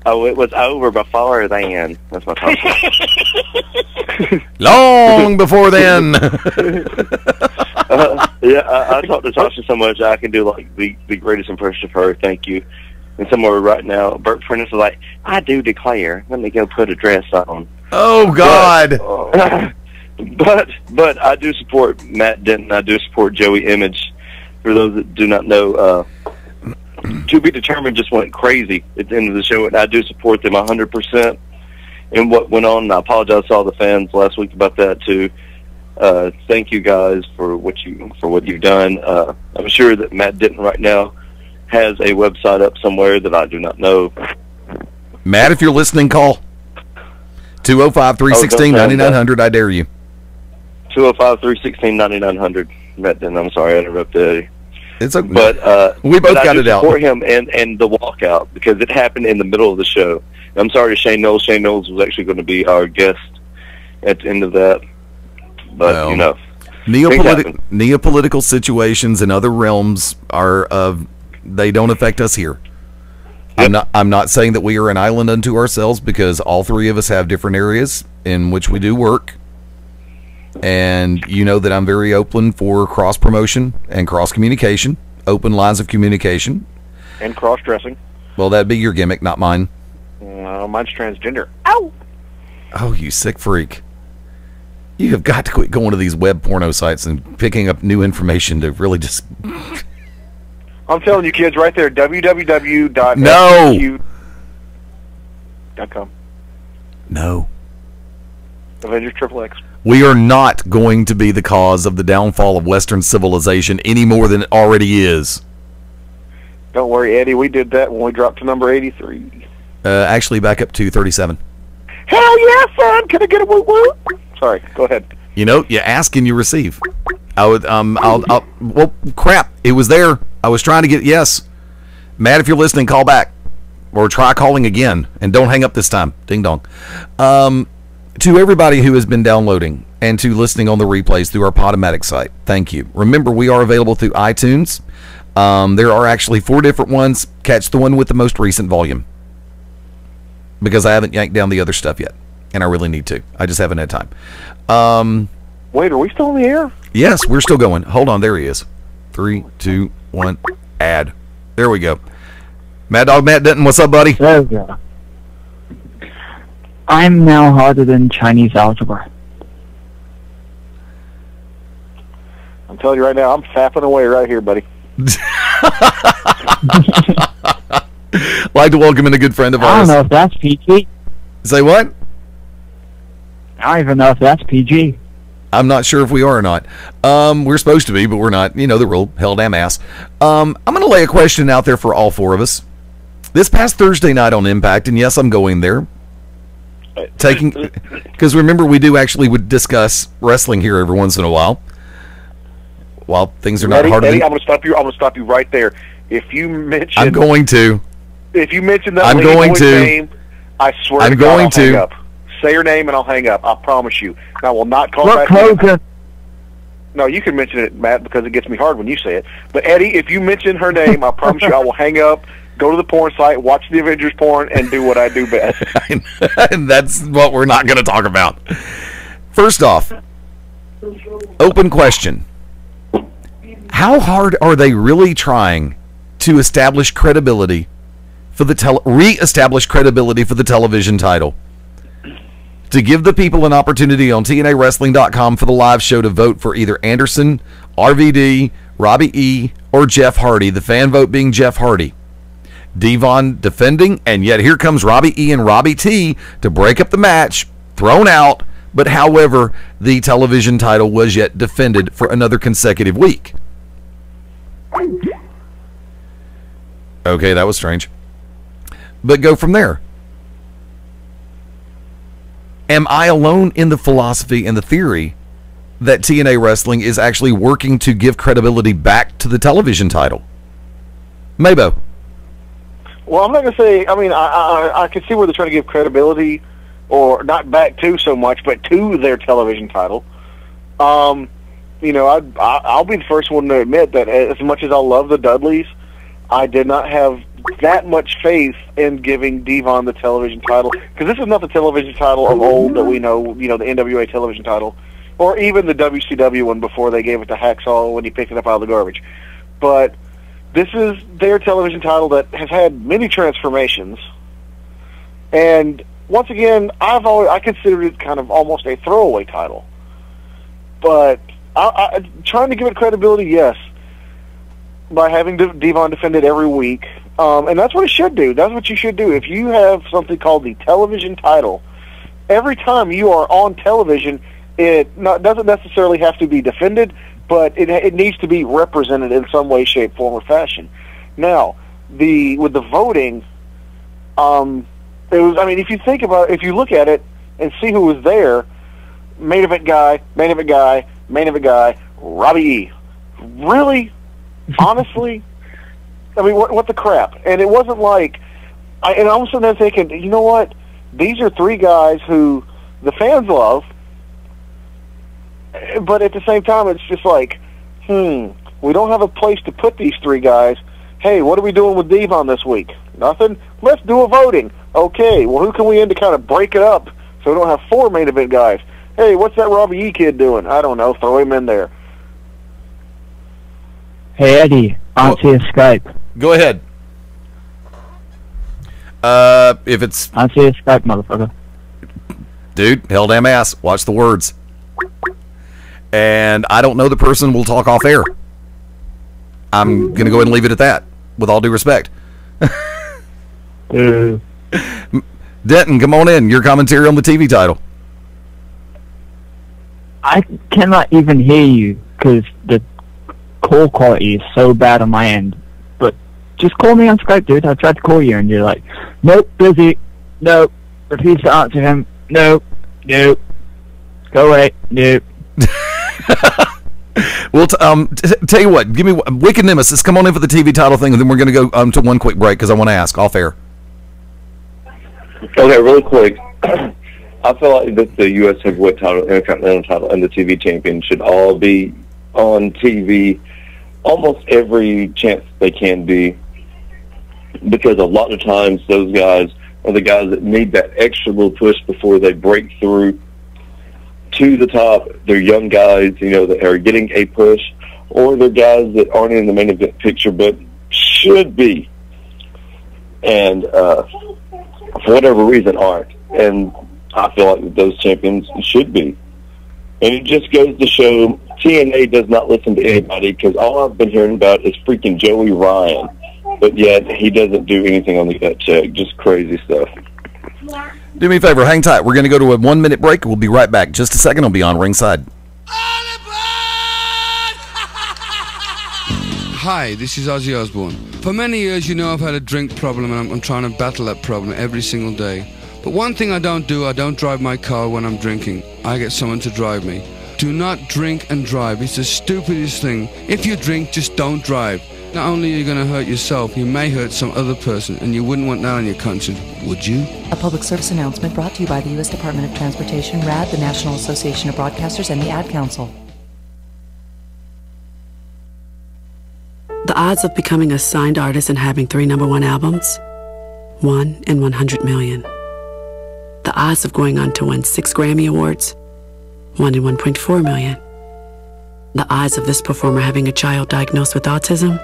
It was over before then. That's my thought. Long before then. I talk to Tasha so much I can do like the greatest impression of her. Thank you. And somewhere right now, Bert Prentice is like, I do declare. Let me go put a dress on. Oh God. But I do support Matt Denton. I do support Joey Image. For those that do not know, To Be Determined just went crazy at the end of the show, and I do support them 100%. And what went on, and I apologize to all the fans last week about that too. Thank you guys for what you've done. I'm sure that Matt Denton right now has a website up somewhere that I do not know. Matt, if you're listening, call 205-316-9900. I dare you. 205-316-9900. Matt Denton, I'm sorry I interrupted. It's okay. But we both got it out. Support him and the walkout because it happened in the middle of the show. I'm sorry to Shane Knowles. Shane Knowles was actually going to be our guest at the end of that. But neopolitical situations in other realms they don't affect us here. Yep. I'm not saying that we are an island unto ourselves because all three of us have different areas in which we do work. And you know that I'm very open for cross promotion and cross communication, open lines of communication, and cross dressing. Well, that'd be your gimmick, not mine. Mine's transgender. Ow! Oh, you sick freak! You have got to quit going to these web porno sites and picking up new information to really just. I'm telling you, kids, right there. www.com. No. Avengers XXX. We are not going to be the cause of the downfall of Western civilization any more than it already is. Don't worry, Eddie. We did that when we dropped to number 83. Actually, back up to 37. Hell yeah, son! Can I get a woo woo? Sorry, go ahead. You know, you ask and you receive. Well, crap. It was there. I was trying to get yes. Matt, if you're listening, call back or try calling again, and don't hang up this time. Ding dong. To everybody who has been downloading and to listening on the replays through our Podomatic site, thank you. Remember, we are available through iTunes. There are actually 4 different ones. Catch the one with the most recent volume because I haven't yanked down the other stuff yet, and I really need to. I just haven't had time. Wait, are we still in the air? Yes, we're still going. Hold on, there he is. 3, 2, 1, add. There we go. Mad Dog Matt Denton, what's up, buddy? There we go. I'm now harder than Chinese algebra. I'm telling you right now, I'm fapping away right here, buddy. Like to welcome in a good friend of ours. I don't know if that's PG. Say what? I don't even know if that's PG. I'm not sure if we are or not. We're supposed to be, but we're not. You know the rule. Hell damn ass. I'm going to lay a question out there for all 4 of us. This past Thursday night on Impact, and yes, I'm going there. Because remember, we do actually would discuss wrestling here every once in a while. While things are not hard to Eddie, I'm going to stop you. I'm going to stop you right there. If you mention, I'm going to. If you mention that I'm lady going boy's to. name, I swear I'm to God, going I'll hang to. up. Say her name and I'll hang up. I promise you. And I will not call Brooke back. Hogan. No, you can mention it, Matt, because it gets me hard when you say it. But Eddie, if you mention her name, I promise you I will hang up, go to the porn site, watch the Avengers porn, and do what I do best. And that's what we're not going to talk about. First off, open question. How hard are they really trying to establish credibility for the re-establish credibility for the television title? To give the people an opportunity on TNAWrestling.com for the live show to vote for either Anderson, RVD, Robbie E, or Jeff Hardy, the fan vote being Jeff Hardy. Devon defending, and yet here comes Robbie E and Robbie T to break up the match, thrown out, but however, the television title was yet defended for another consecutive week. Okay, that was strange. But go from there. Am I alone in the philosophy and the theory that TNA Wrestling is actually working to give credibility back to the television title? Mabo. Well, I'm not going to say, I mean, I can see where they're trying to give credibility, or not back to so much, but to their television title. You know, I'll be the first one to admit that as much as I love the Dudleys, I did not have that much faith in giving Devon the television title, because this is not the television title of old that we know, you know, the NWA television title, or even the WCW one before they gave it to Hacksaw when he picked it up out of the garbage. But this is their television title that has had many transformations, and once again, I considered it kind of almost a throwaway title. But I trying to give it credibility, yes, by having Devon defend it every week. And that's what it should do. That's what you should do. If you have something called the television title, every time you are on television, it doesn't necessarily have to be defended, but it needs to be represented in some way, shape, form, or fashion. Now, with the voting, it was, I mean, if you think about it, if you look at it and see who was there, main event guy, main event guy, main event guy, Robbie E. Really? Honestly? I mean, what the crap? And it wasn't like, and I was sitting there thinking, you know what? These are three guys who the fans love, but at the same time, it's just like, we don't have a place to put these three guys. Hey, what are we doing with Devon this week? Nothing? Let's do a voting. Okay, well, who can we end to kind of break it up so we don't have four main event guys? Hey, what's that Robbie E kid doing? I don't know. Throw him in there. Hey, Eddie, answer your Skype. Go ahead. If it's... Answer your Skype, motherfucker. Dude, hell damn ass. Watch the words. And I don't know the person. We'll talk off air. I'm going to go ahead and leave it at that, with all due respect. Denton, come on in. Your commentary on the TV title. I cannot even hear you because the call quality is so bad on my end. But just call me on Skype, dude. I tried to call you and you're like, nope, busy. Nope. Refuse to answer him. Nope. Nope. Go away. Nope. Well, tell you what. Give me Wicked Nemesis. Come on in for the TV title thing, and then we're going to go to one quick break because I want to ask off air. Okay, really quick. I feel like that the U.S. Heavyweight title, Intercontinental title, and the TV champion should all be on TV almost every chance they can be, because a lot of times those guys are the guys that need that extra little push before they break through to the top. They're young guys, you know, that are getting a push, or they're guys that aren't in the main event picture but should be, and for whatever reason aren't. And I feel like those champions should be. And it just goes to show TNA does not listen to anybody, because all I've been hearing about is freaking Joey Ryan, but yet he doesn't do anything on the gut check. Just crazy stuff. Do me a favor, hang tight. We're going to go to a 1 minute break. We'll be right back. Just a second. I'll be on Ringside. Hi, this is Ozzy Osbourne. For many years, you know, I've had a drink problem, and I'm trying to battle that problem every single day. But one thing I don't drive my car when I'm drinking. I get someone to drive me. Do not drink and drive. It's the stupidest thing. If you drink, just don't drive. Not only are you going to hurt yourself, you may hurt some other person, and you wouldn't want that on your conscience, would you? A public service announcement brought to you by the U.S. Department of Transportation, RAD, the National Association of Broadcasters, and the Ad Council. The odds of becoming a signed artist and having 3 #1 albums? 1 in 100 million. The odds of going on to win 6 Grammy Awards? 1 in 1.4 million. The odds of this performer having a child diagnosed with autism?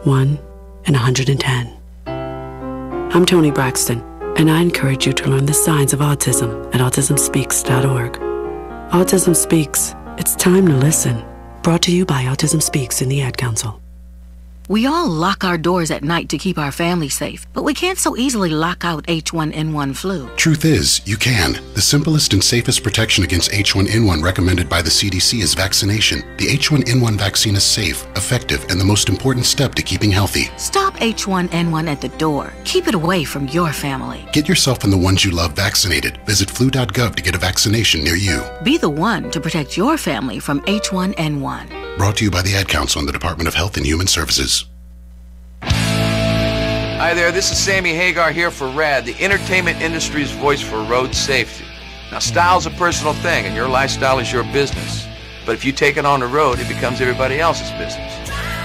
1 in 110. I'm Toni Braxton, and I encourage you to learn the signs of autism at autismspeaks.org. Autism Speaks. It's time to listen. Brought to you by Autism Speaks and the Ad Council. We all lock our doors at night to keep our family safe, but we can't so easily lock out H1N1 flu. Truth is, you can. The simplest and safest protection against H1N1 recommended by the CDC is vaccination. The H1N1 vaccine is safe, effective, and the most important step to keeping healthy. Stop H1N1 at the door. Keep it away from your family. Get yourself and the ones you love vaccinated. Visit flu.gov to get a vaccination near you. Be the one to protect your family from H1N1. Brought to you by the Ad Council and the Department of Health and Human Services. Hi there, this is Sammy Hagar here for RAD, the entertainment industry's voice for road safety. Now, style's a personal thing, and your lifestyle is your business. But if you take it on the road, it becomes everybody else's business.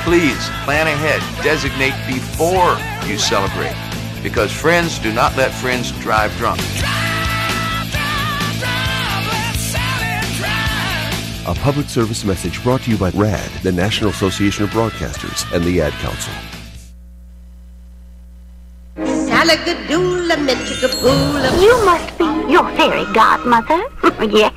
Please, plan ahead. Designate before you celebrate. Because friends do not let friends drive drunk. A public service message brought to you by RAD, the National Association of Broadcasters, and the Ad Council. You must be your fairy godmother. Yes.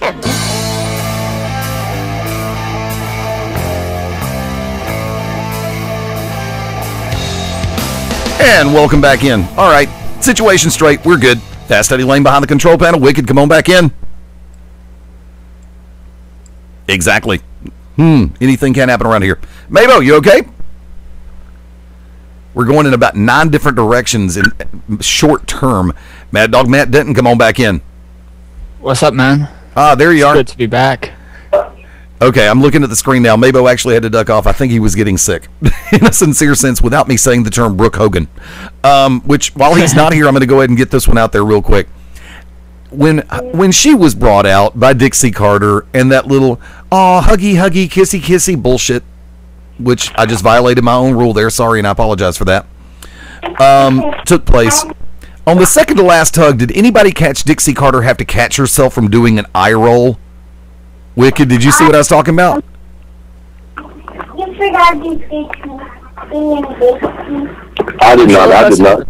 And welcome back in. All right, situation straight. We're good. Fast Eddie Lane behind the control panel. Wicked, come on back in. Exactly. Anything can happen around here. Mabo, you okay? We're going in about 9 different directions in short term. Mad Dog Matt Denton, come on back in. What's up, man? There you are. Good to be back. Okay, I'm looking at the screen now. Mabo actually had to duck off. I think he was getting sick, in a sincere sense, without me saying the term Brooke Hogan. Which, while he's not here, I'm going to go ahead and get this one out there real quick. When she was brought out by Dixie Carter and that little, huggy, huggy, kissy, kissy bullshit, which I just violated my own rule there, sorry, and I apologize for that, took place. On the second to last hug, did anybody catch Dixie Carter have to catch herself from doing an eye roll? Wicked, did you see what I was talking about? I did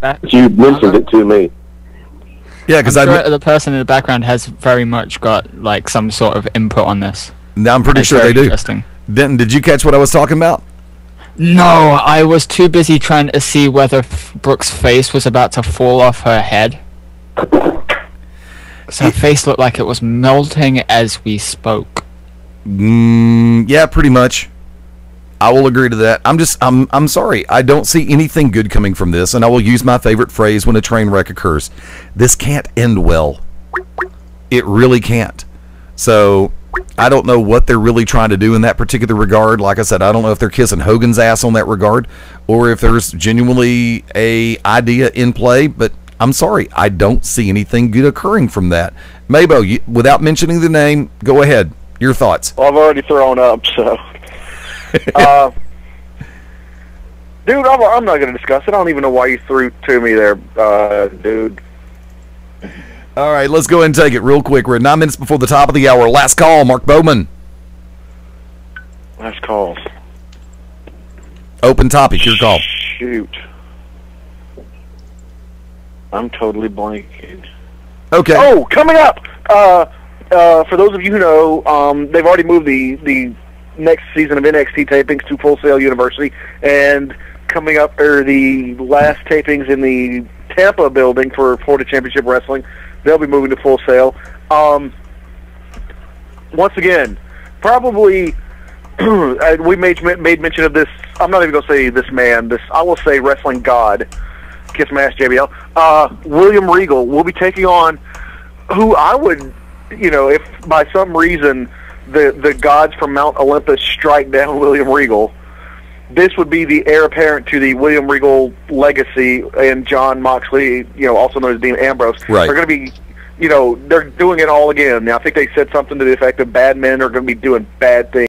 not. You mentioned it to me. Yeah, because the person in the background has very much got like some sort of input on this. I'm pretty sure they do. Denton, did you catch what I was talking about? No, I was too busy trying to see whether Brooke's face was about to fall off her head. So her face looked like it was melting as we spoke. Yeah, pretty much. I will agree to that. I'm sorry. I don't see anything good coming from this, and I will use my favorite phrase when a train wreck occurs. This can't end well. It really can't. So I don't know what they're really trying to do in that particular regard. Like I said, I don't know if they're kissing Hogan's ass on that regard, or if there's genuinely a idea in play, but I'm sorry. I don't see anything good occurring from that. Mabo, without mentioning the name, go ahead. Your thoughts. Well, I've already thrown up, so... dude, I'm not going to discuss it. I don't even know why you threw to me there, dude. All right, let's go ahead and take it real quick. We're at 9 minutes before the top of the hour. Last call, Mark Bowman. Last calls. Open topic, your call. Shoot. I'm totally blanking. Okay. Oh, coming up! For those of you who know, they've already moved the next season of NXT tapings to Full Sail University, and coming up are the last tapings in the Tampa building for Florida Championship Wrestling. They'll be moving to Full Sail. Once again, probably we made mention of this. I'm not even going to say this man. I will say wrestling god. Kiss my ass, JBL. William Regal will be taking on who I would, if by some reason the gods from Mount Olympus strike down William Regal, this would be the heir apparent to the William Regal legacy, and John Moxley, also known as Dean Ambrose, Right. are going to be, they're doing it all again. Now, I think they said something to the effect of bad men are going to be doing bad things.